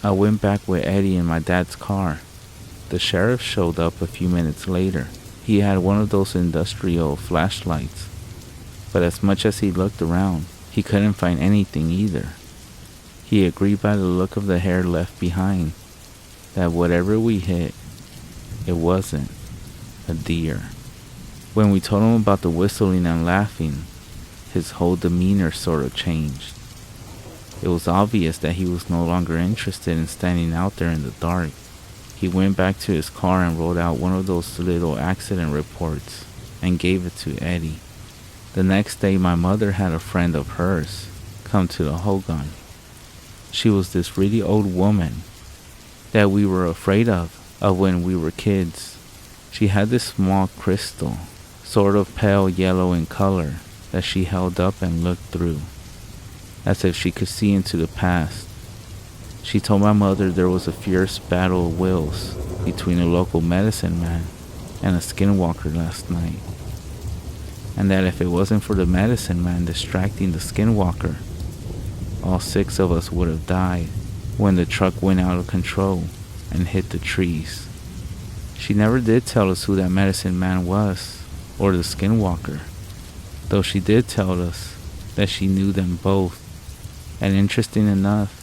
I went back with Eddie in my dad's car. The sheriff showed up a few minutes later. He had one of those industrial flashlights, but as much as he looked around, he couldn't find anything either. He agreed by the look of the hair left behind that whatever we hit, it wasn't a deer. When we told him about the whistling and laughing, his whole demeanor sort of changed. It was obvious that he was no longer interested in standing out there in the dark. He went back to his car and wrote out one of those little accident reports and gave it to Eddie. The next day, my mother had a friend of hers come to the Hogan. She was this really old woman that we were afraid of when we were kids. She had this small crystal, sort of pale yellow in color, that she held up and looked through, as if she could see into the past. She told my mother there was a fierce battle of wills between a local medicine man and a skinwalker last night, and that if it wasn't for the medicine man distracting the skinwalker, all 6 of us would have died when the truck went out of control and hit the trees. She never did tell us who that medicine man was, or the skinwalker, though she did tell us that she knew them both. And interesting enough,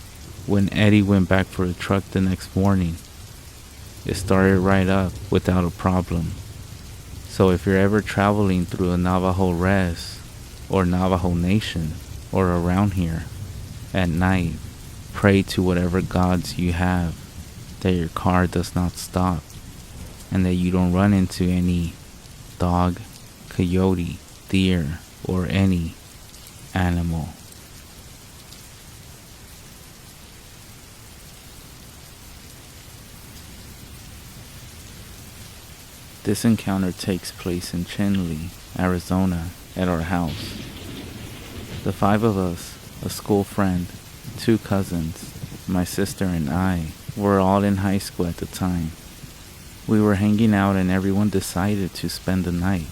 when Eddie went back for the truck the next morning, it started right up without a problem. So if you're ever traveling through a Navajo res or Navajo Nation or around here at night, pray to whatever gods you have that your car does not stop and that you don't run into any dog, coyote, deer, or any animal. This encounter takes place in Chinle, Arizona, at our house. The 5 of us, a school friend, 2 cousins, my sister and I, were all in high school at the time. We were hanging out and everyone decided to spend the night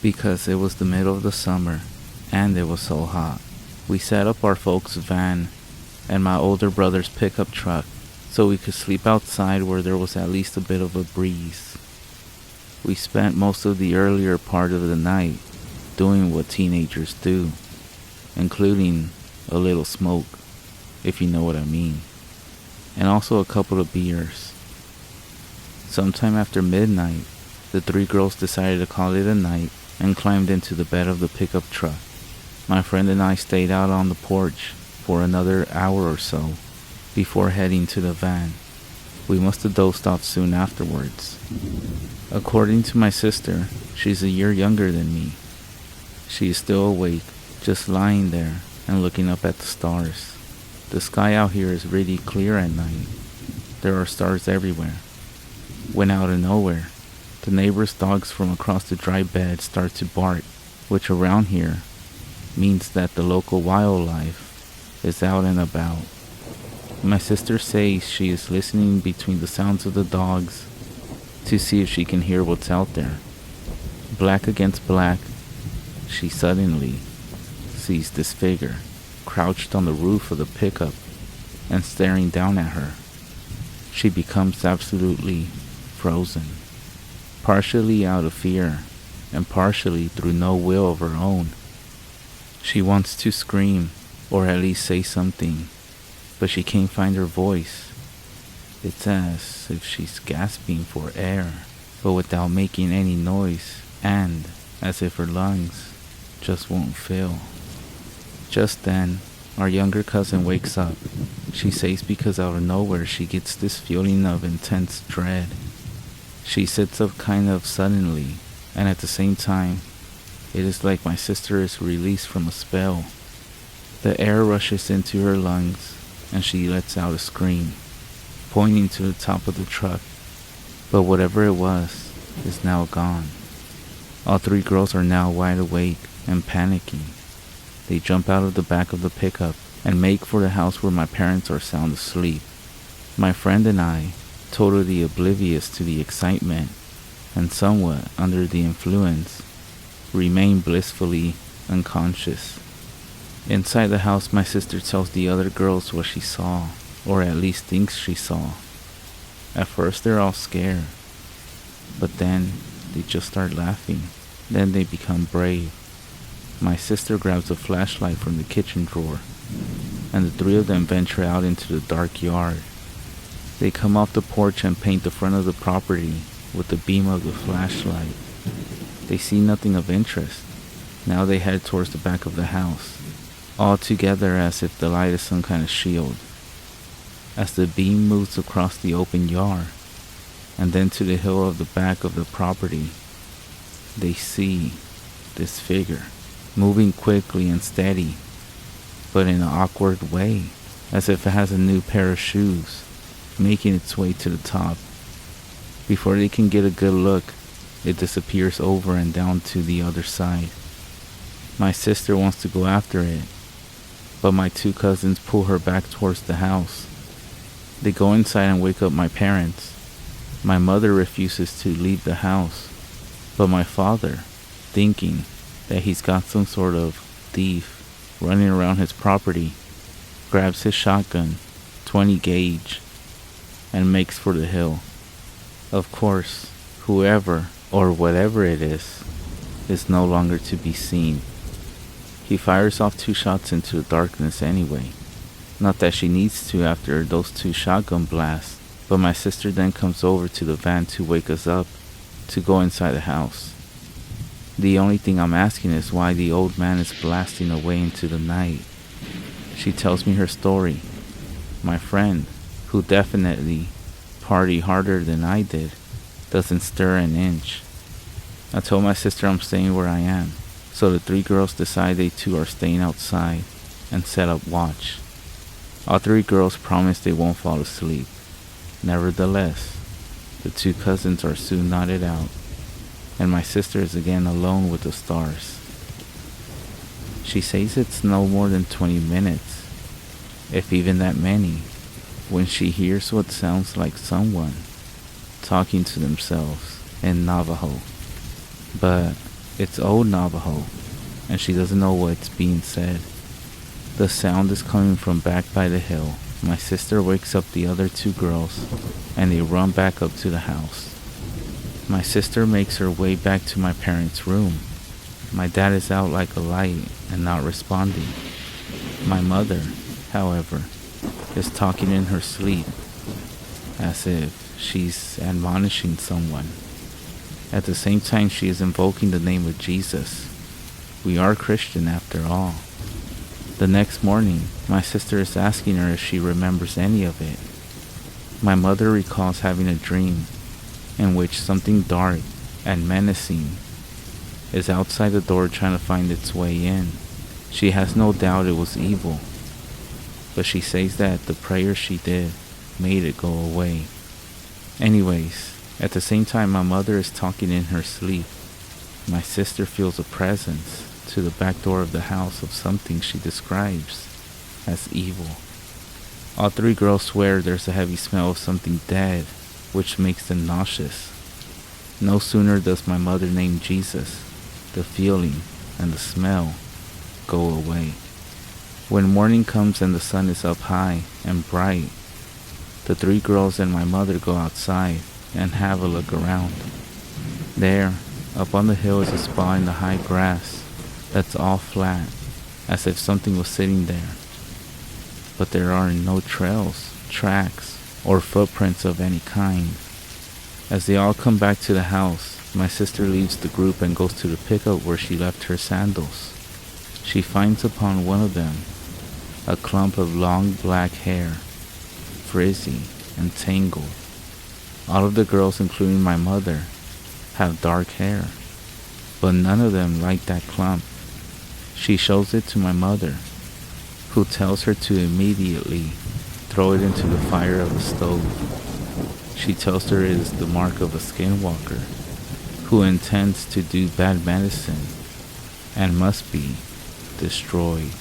because it was the middle of the summer and it was so hot. We set up our folks' van and my older brother's pickup truck so we could sleep outside where there was at least a bit of a breeze. We spent most of the earlier part of the night doing what teenagers do, including a little smoke, if you know what I mean, and also a couple of beers. Sometime after midnight, the 3 girls decided to call it a night and climbed into the bed of the pickup truck. My friend and I stayed out on the porch for another hour or so before heading to the van. We must have dozed off soon afterwards. According to my sister, she's a year younger than me. She is still awake, just lying there and looking up at the stars. The sky out here is really clear at night. There are stars everywhere. When out of nowhere, the neighbor's dogs from across the dry bed start to bark, which around here means that the local wildlife is out and about. My sister says she is listening between the sounds of the dogs to see if she can hear what's out there. Black against black, she suddenly sees this figure crouched on the roof of the pickup and staring down at her. She becomes absolutely frozen, partially out of fear and partially through no will of her own. She wants to scream or at least say something, but she can't find her voice. It's as if she's gasping for air, but without making any noise, and as if her lungs just won't fill. Just then, our younger cousin wakes up. She says because out of nowhere she gets this feeling of intense dread. She sits up kind of suddenly, and at the same time, it is like my sister is released from a spell. The air rushes into her lungs, and she lets out a scream, pointing to the top of the truck, but whatever it was is now gone. All 3 girls are now wide awake and panicking. They jump out of the back of the pickup and make for the house where my parents are sound asleep. My friend and I, totally oblivious to the excitement and somewhat under the influence, remain blissfully unconscious. Inside the house, my sister tells the other girls what she saw, or at least thinks she saw. At first they're all scared, but then they just start laughing. Then they become brave. My sister grabs a flashlight from the kitchen drawer, and the 3 of them venture out into the dark yard. They come off the porch and paint the front of the property with the beam of the flashlight. They see nothing of interest. Now they head towards the back of the house, all together as if the light is some kind of shield. As the beam moves across the open yard, and then to the hill of the back of the property, they see this figure, moving quickly and steady, but in an awkward way, as if it has a new pair of shoes, making its way to the top. Before they can get a good look, it disappears over and down to the other side. My sister wants to go after it, but my 2 cousins pull her back towards the house. They go inside and wake up my parents. My mother refuses to leave the house, but my father, thinking that he's got some sort of thief running around his property, grabs his shotgun, 20 gauge, and makes for the hill. Of course, whoever or whatever it is no longer to be seen. He fires off 2 shots into the darkness anyway. Not that she needs to after those 2 shotgun blasts, but my sister then comes over to the van to wake us up to go inside the house. The only thing I'm asking is why the old man is blasting away into the night. She tells me her story. My friend, who definitely party harder than I did, doesn't stir an inch. I told my sister I'm staying where I am, so the 3 girls decide they too are staying outside and set up watch. All 3 girls promise they won't fall asleep. Nevertheless, the 2 cousins are soon nodded out, and my sister is again alone with the stars. She says it's no more than 20 minutes, if even that many, when she hears what sounds like someone talking to themselves in Navajo. But it's old Navajo, and she doesn't know what's being said. The sound is coming from back by the hill. My sister wakes up the other 2 girls, and they run back up to the house. My sister makes her way back to my parents' room. My dad is out like a light and not responding. My mother, however, is talking in her sleep, as if she's admonishing someone. At the same time, she is invoking the name of Jesus. We are Christian after all. The next morning, my sister is asking her if she remembers any of it. My mother recalls having a dream in which something dark and menacing is outside the door trying to find its way in. She has no doubt it was evil, but she says that the prayer she did made it go away. Anyways, at the same time my mother is talking in her sleep, my sister feels a presence to the back door of the house of something she describes as evil. All 3 girls swear there's a heavy smell of something dead, which makes them nauseous. No sooner does my mother name Jesus, the feeling and the smell go away. When morning comes and the sun is up high and bright, the 3 girls and my mother go outside and have a look around. There, up on the hill is a spot in the high grass that's all flat, as if something was sitting there. But there are no trails, tracks, or footprints of any kind. As they all come back to the house, my sister leaves the group and goes to the pickup where she left her sandals. She finds upon one of them a clump of long black hair, frizzy and tangled. All of the girls, including my mother, have dark hair, but none of them like that clump. She shows it to my mother, who tells her to immediately throw it into the fire of the stove. She tells her it is the mark of a skinwalker, who intends to do bad medicine and must be destroyed.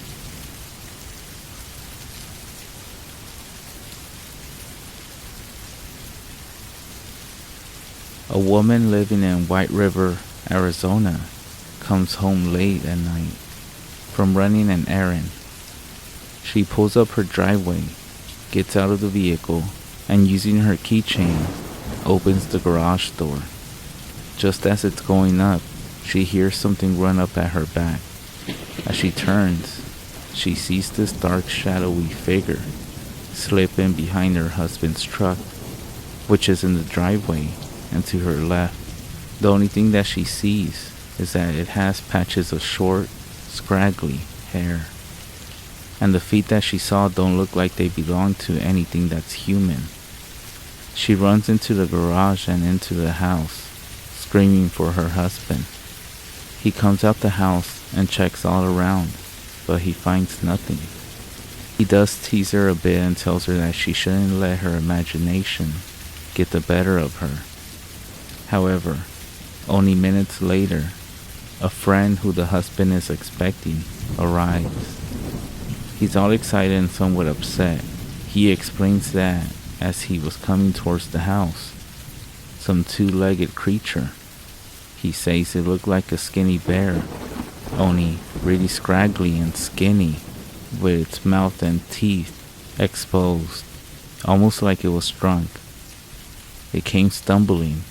A woman living in White River, Arizona, comes home late at night from running an errand. She pulls up her driveway, gets out of the vehicle, and using her keychain, opens the garage door. Just as it's going up, she hears something run up at her back. As she turns, she sees this dark, shadowy figure slip in behind her husband's truck, which is in the driveway and to her left. The only thing that she sees is that it has patches of short, scraggly hair, and the feet that she saw don't look like they belong to anything that's human. She runs into the garage and into the house, screaming for her husband. He comes out the house and checks all around, but he finds nothing. He does tease her a bit and tells her that she shouldn't let her imagination get the better of her. However, only minutes later, a friend who the husband is expecting arrives. He's all excited and somewhat upset. He explains that as he was coming towards the house, some two-legged creature. He says it looked like a skinny bear, only really scraggly and skinny, with its mouth and teeth exposed, almost like it was drunk. It came stumbling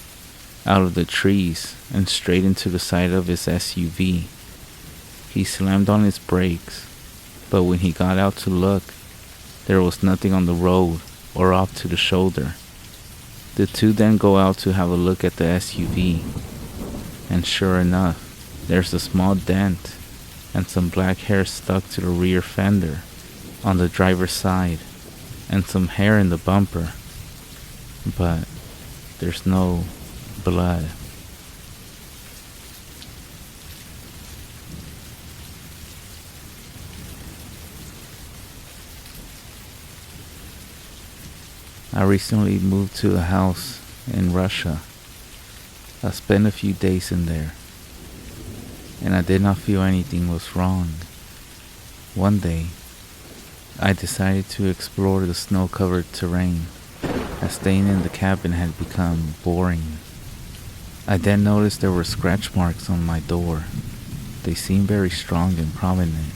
out of the trees and straight into the side of his SUV. He slammed on his brakes, but when he got out to look, there was nothing on the road or off to the shoulder. The two then go out to have a look at the SUV, and sure enough, there's a small dent and some black hair stuck to the rear fender on the driver's side, and some hair in the bumper, but there's no blood. I recently moved to a house in Russia. I spent a few days in there, and I did not feel anything was wrong. One day, I decided to explore the snow-covered terrain, as staying in the cabin had become boring. I then noticed there were scratch marks on my door. They seemed very strong and prominent,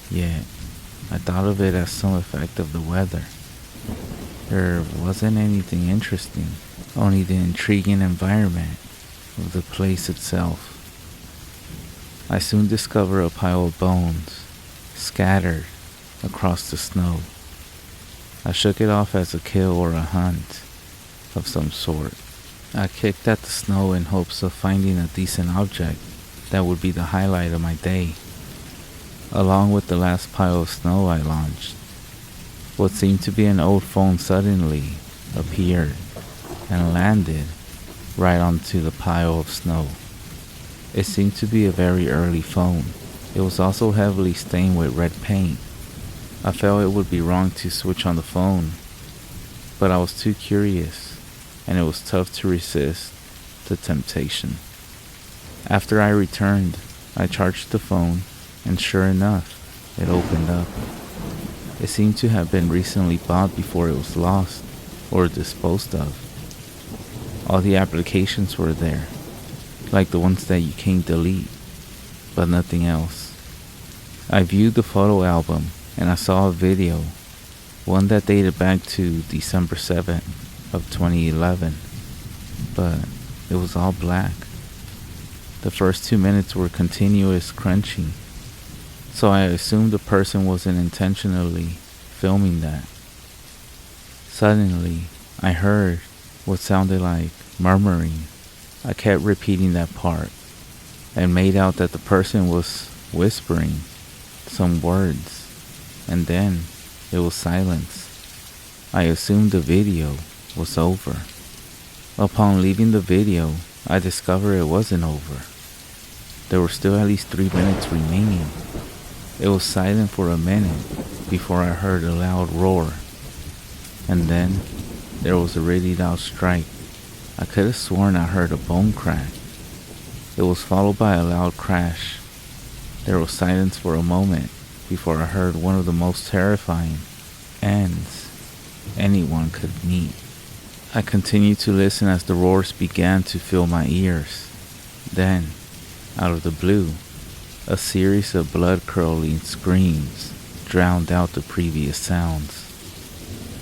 yet I thought of it as some effect of the weather. There wasn't anything interesting, only the intriguing environment of the place itself. I soon discovered a pile of bones, scattered across the snow. I shook it off as a kill or a hunt of some sort. I kicked at the snow in hopes of finding a decent object that would be the highlight of my day. Along with the last pile of snow I launched, what seemed to be an old phone suddenly appeared and landed right onto the pile of snow. It seemed to be a very early phone. It was also heavily stained with red paint. I felt it would be wrong to switch on the phone, but I was too curious, and it was tough to resist the temptation. After I returned, I charged the phone, and sure enough, it opened up. It seemed to have been recently bought before it was lost or disposed of. All the applications were there, like the ones that you can't delete, but nothing else. I viewed the photo album and I saw a video, one that dated back to December 7th of 2011, but it was all black. The first 2 minutes were continuous crunching, so I assumed the person wasn't intentionally filming that. Suddenly, I heard what sounded like murmuring. I kept repeating that part and made out that the person was whispering some words, and then it was silence. I assumed the video was over. Upon leaving the video, I discovered it wasn't over. There were still at least 3 minutes remaining. It was silent for a minute before I heard a loud roar, and then there was a really loud strike. I could have sworn I heard a bone crack. It was followed by a loud crash. There was silence for a moment before I heard one of the most terrifying ends anyone could meet. I continued to listen as the roars began to fill my ears. Then, out of the blue, a series of blood-curdling screams drowned out the previous sounds.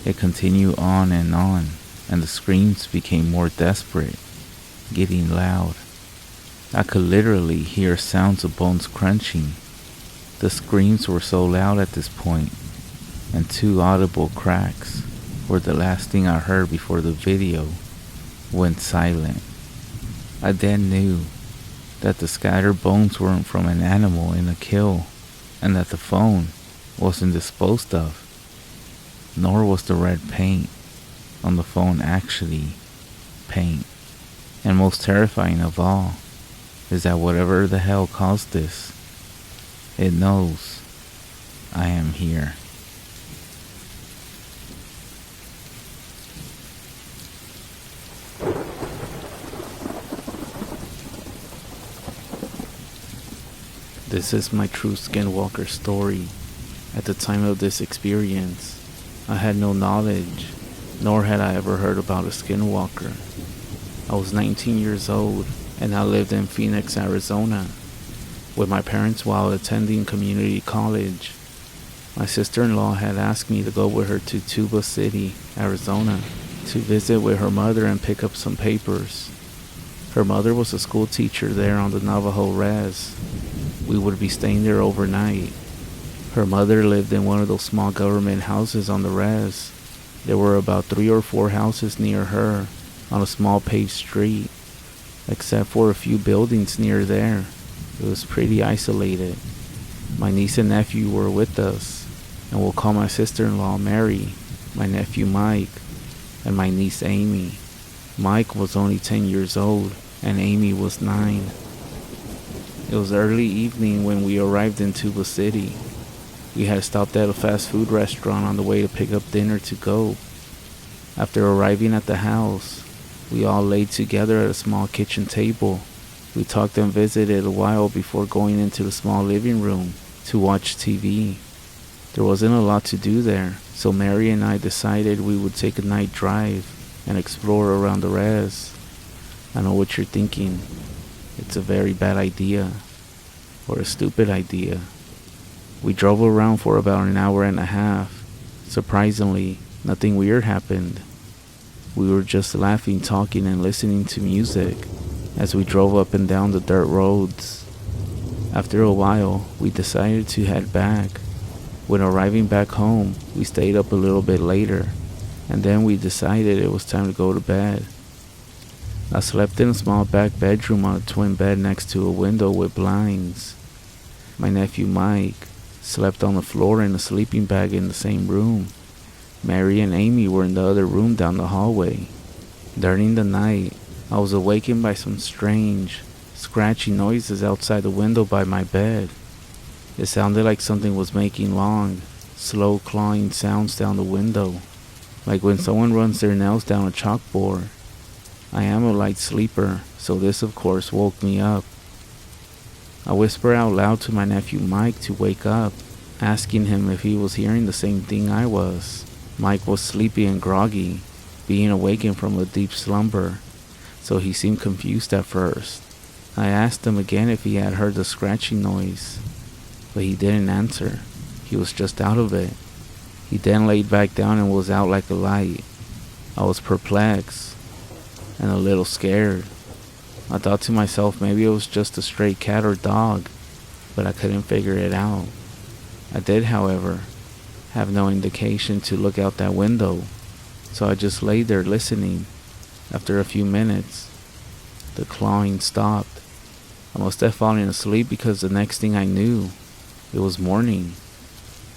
It continued on, and the screams became more desperate, getting loud. I could literally hear sounds of bones crunching. The screams were so loud at this point, and 2 audible cracks were the last thing I heard before the video went silent. I then knew that the scattered bones weren't from an animal in a kill, and that the phone wasn't disposed of, nor was the red paint on the phone actually paint. And most terrifying of all is that whatever the hell caused this, it knows I am here. This is my true Skinwalker story. At the time of this experience, I had no knowledge, nor had I ever heard about a Skinwalker. I was 19 years old, and I lived in Phoenix, Arizona, with my parents while attending community college. My sister-in-law had asked me to go with her to Tuba City, Arizona, to visit with her mother and pick up some papers. Her mother was a school teacher there on the Navajo res. We would be staying there overnight. Her mother lived in one of those small government houses on the res. There were about 3 or 4 houses near her on a small paved street, except for a few buildings near there. It was pretty isolated. My niece and nephew were with us, and we'll call my sister-in-law Mary, my nephew Mike, and my niece Amy. Mike was only 10 years old, and Amy was 9. It was early evening when we arrived in Tuba City. We had stopped at a fast food restaurant on the way to pick up dinner to go. After arriving at the house, we all laid together at a small kitchen table. We talked and visited a while before going into the small living room to watch TV. There wasn't a lot to do there, so Mary and I decided we would take a night drive and explore around the res. I know what you're thinking. It's a very bad idea, or a stupid idea. We drove around for about an hour and a half. Surprisingly, nothing weird happened. We were just laughing, talking, and listening to music as we drove up and down the dirt roads. After a while, we decided to head back. When arriving back home, we stayed up a little bit later, and then we decided it was time to go to bed. I slept in a small back bedroom on a twin bed next to a window with blinds. My nephew Mike slept on the floor in a sleeping bag in the same room. Mary and Amy were in the other room down the hallway. During the night, I was awakened by some strange, scratchy noises outside the window by my bed. It sounded like something was making long, slow clawing sounds down the window, like when someone runs their nails down a chalkboard. I am a light sleeper, so this of course woke me up. I whispered out loud to my nephew Mike to wake up, asking him if he was hearing the same thing I was. Mike was sleepy and groggy, being awakened from a deep slumber, so he seemed confused at first. I asked him again if he had heard the scratching noise, but he didn't answer. He was just out of it. He then laid back down and was out like a light. I was perplexed and a little scared. I thought to myself maybe it was just a stray cat or dog, but I couldn't figure it out. I did, however, have no indication to look out that window, so I just lay there listening. After a few minutes, the clawing stopped. I must have fallen asleep because the next thing I knew, it was morning.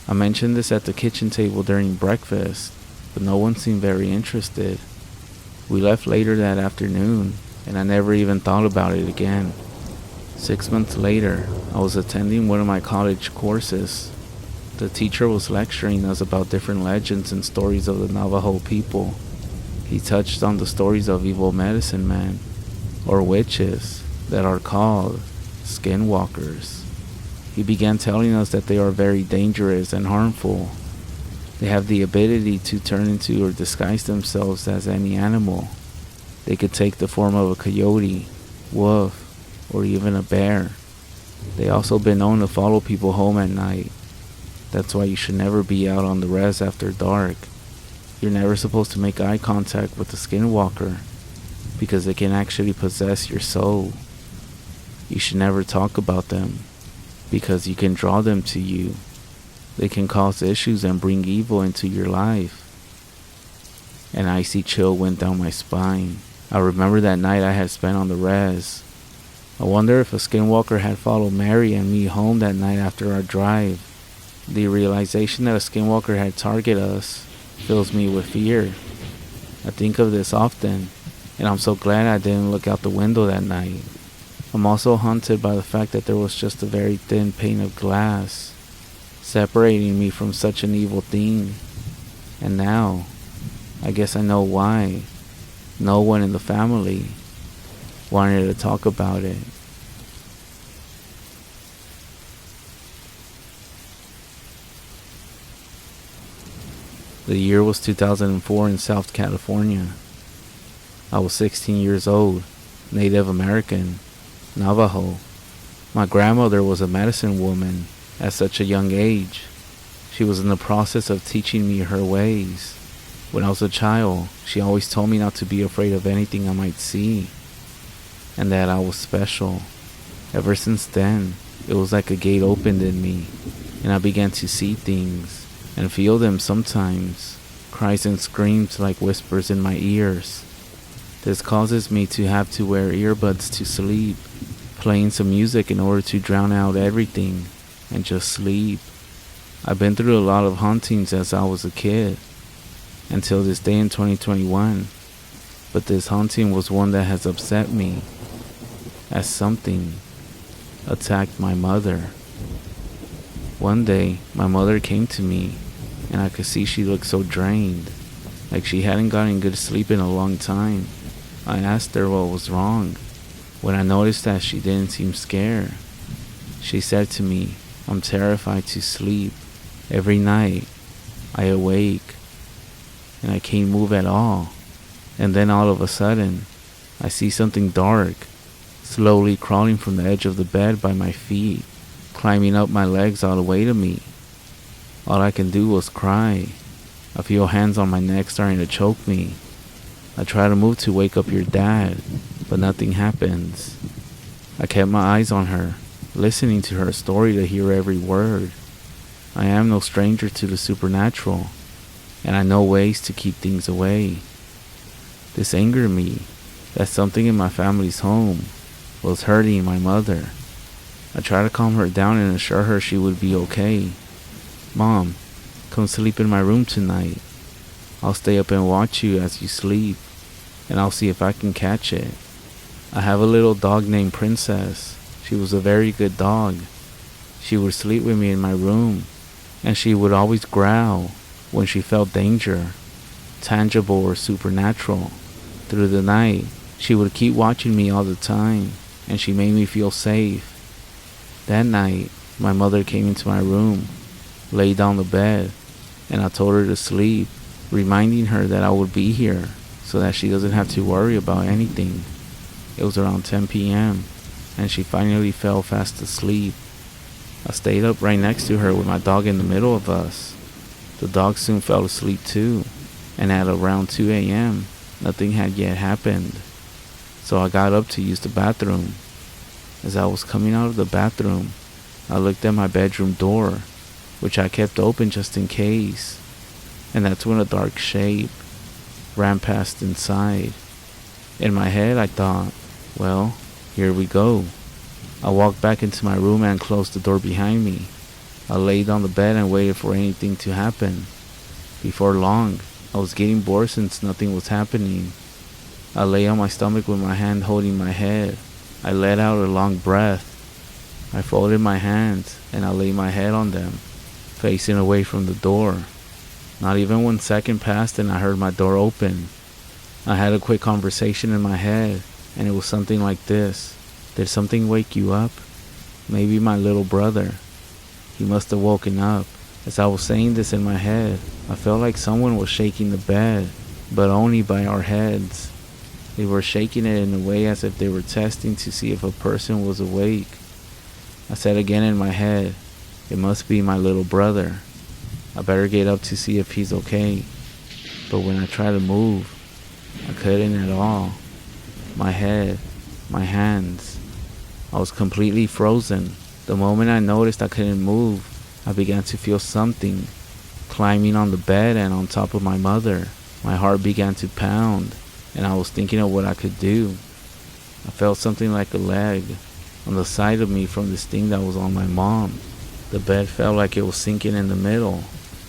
I mentioned this at the kitchen table during breakfast, but no one seemed very interested. We left later that afternoon, and I never even thought about it again. 6 months later, I was attending one of my college courses. The teacher was lecturing us about different legends and stories of the Navajo people. He touched on the stories of evil medicine men, or witches, that are called Skinwalkers. He began telling us that they are very dangerous and harmful. They have the ability to turn into or disguise themselves as any animal. They could take the form of a coyote, wolf, or even a bear. They also been known to follow people home at night. That's why you should never be out on the res after dark. You're never supposed to make eye contact with the skinwalker, because they can actually possess your soul. You should never talk about them, because you can draw them to you. They can cause issues and bring evil into your life. An icy chill went down my spine. I remember that night I had spent on the res. I wonder if a skinwalker had followed Mary and me home that night after our drive. The realization that a skinwalker had targeted us fills me with fear. I think of this often, and I'm so glad I didn't look out the window that night. I'm also haunted by the fact that there was just a very thin pane of glass separating me from such an evil thing. And now, I guess I know why no one in the family wanted to talk about it. The year was 2004 in South California. I was 16 years old, Native American, Navajo. My grandmother was a medicine woman at such a young age. She was in the process of teaching me her ways. When I was a child, she always told me not to be afraid of anything I might see, and that I was special. Ever since then, it was like a gate opened in me, and I began to see things and feel them sometimes, cries and screams like whispers in my ears. This causes me to have to wear earbuds to sleep, playing some music in order to drown out everything and just sleep. I've been through a lot of hauntings as I was a kid, until this day in 2021, but this haunting was one that has upset me, as something attacked my mother. One day, my mother came to me, and I could see she looked so drained, like she hadn't gotten good sleep in a long time. I asked her what was wrong, when I noticed that she didn't seem scared. She said to me, "I'm terrified to sleep. Every night, I awake, and I can't move at all. And then all of a sudden, I see something dark, slowly crawling from the edge of the bed by my feet, climbing up my legs all the way to me. All I can do was cry. I feel hands on my neck starting to choke me. I try to move to wake up your dad, but nothing happens." I kept my eyes on her, listening to her story to hear every word. I am no stranger to the supernatural, and I know ways to keep things away. This angered me, that something in my family's home was hurting my mother. I tried to calm her down and assure her she would be okay. "Mom, come sleep in my room tonight. I'll stay up and watch you as you sleep, and I'll see if I can catch it. I have a little dog named Princess. She was a very good dog. She would sleep with me in my room, and she would always growl when she felt danger, tangible or supernatural. Through the night, she would keep watching me all the time, and she made me feel safe. That night, my mother came into my room, laid on the bed, and I told her to sleep, reminding her that I would be here so that she doesn't have to worry about anything. It was around 10 p.m., and she finally fell fast asleep. I stayed up right next to her with my dog in the middle of us. The dog soon fell asleep too, and at around 2 a.m., nothing had yet happened. So I got up to use the bathroom. As I was coming out of the bathroom, I looked at my bedroom door, which I kept open just in case, and that's when a dark shape ran past inside. In my head, I thought, well, here we go. I walked back into my room and closed the door behind me. I laid on the bed and waited for anything to happen. Before long, I was getting bored since nothing was happening. I lay on my stomach with my hand holding my head. I let out a long breath. I folded my hands and I laid my head on them, facing away from the door. Not even 1 second passed and I heard my door open. I had a quick conversation in my head, and it was something like this. "Did something wake you up? Maybe my little brother. He must have woken up." As I was saying this in my head, I felt like someone was shaking the bed, but only by our heads. They were shaking it in a way as if they were testing to see if a person was awake. I said again in my head, "It must be my little brother. I better get up to see if he's okay." But when I tried to move, I couldn't at all. My head, my hands, I was completely frozen. The moment I noticed I couldn't move, I began to feel something climbing on the bed and on top of my mother. My heart began to pound, and I was thinking of what I could do. I felt something like a leg on the side of me from this thing that was on my mom. The bed felt like it was sinking in the middle,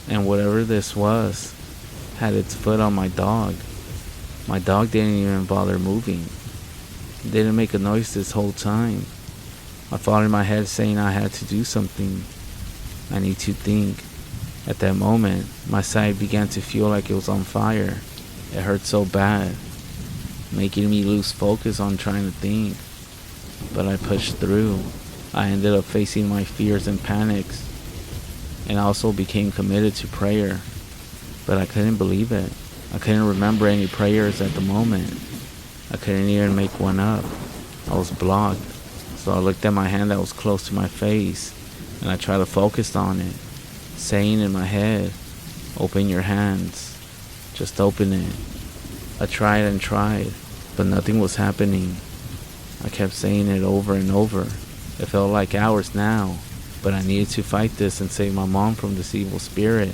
and whatever this was had its foot on my dog. My dog didn't even bother moving. It didn't make a noise this whole time. I thought in my head saying I had to do something. I need to think. At that moment, my side began to feel like it was on fire. It hurt so bad, making me lose focus on trying to think. But I pushed through. I ended up facing my fears and panics, and also became committed to prayer. But I couldn't believe it. I couldn't remember any prayers at the moment. I couldn't even make one up. I was blocked. So I looked at my hand that was close to my face, and I tried to focus on it, saying in my head, "Open your hands. Just open it." I tried and tried, but nothing was happening. I kept saying it over and over. It felt like hours now, but I needed to fight this and save my mom from this evil spirit.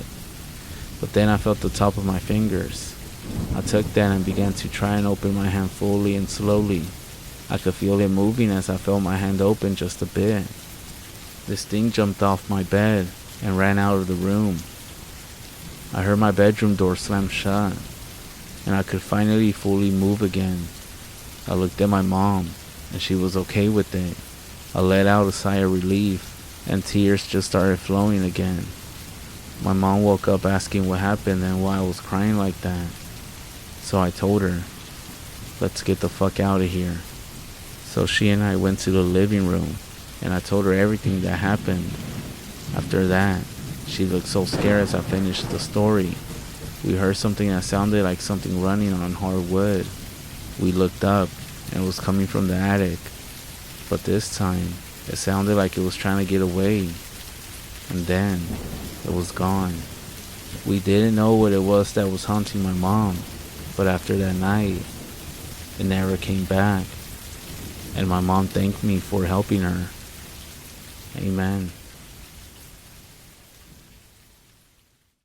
But then I felt the top of my fingers. I took that and began to try and open my hand fully and slowly. I could feel it moving as I felt my hand open just a bit. This thing jumped off my bed and ran out of the room. I heard my bedroom door slam shut, and I could finally fully move again. I looked at my mom, and she was okay with it. I let out a sigh of relief, and tears just started flowing again. My mom woke up asking what happened and why I was crying like that. So I told her, "Let's get the fuck out of here." So she and I went to the living room, and I told her everything that happened. After that, she looked so scared as I finished the story. We heard something that sounded like something running on hard wood. We looked up, and it was coming from the attic. But this time, it sounded like it was trying to get away. And then, it was gone. We didn't know what it was that was haunting my mom, but after that night, it never came back. And my mom thanked me for helping her. Amen.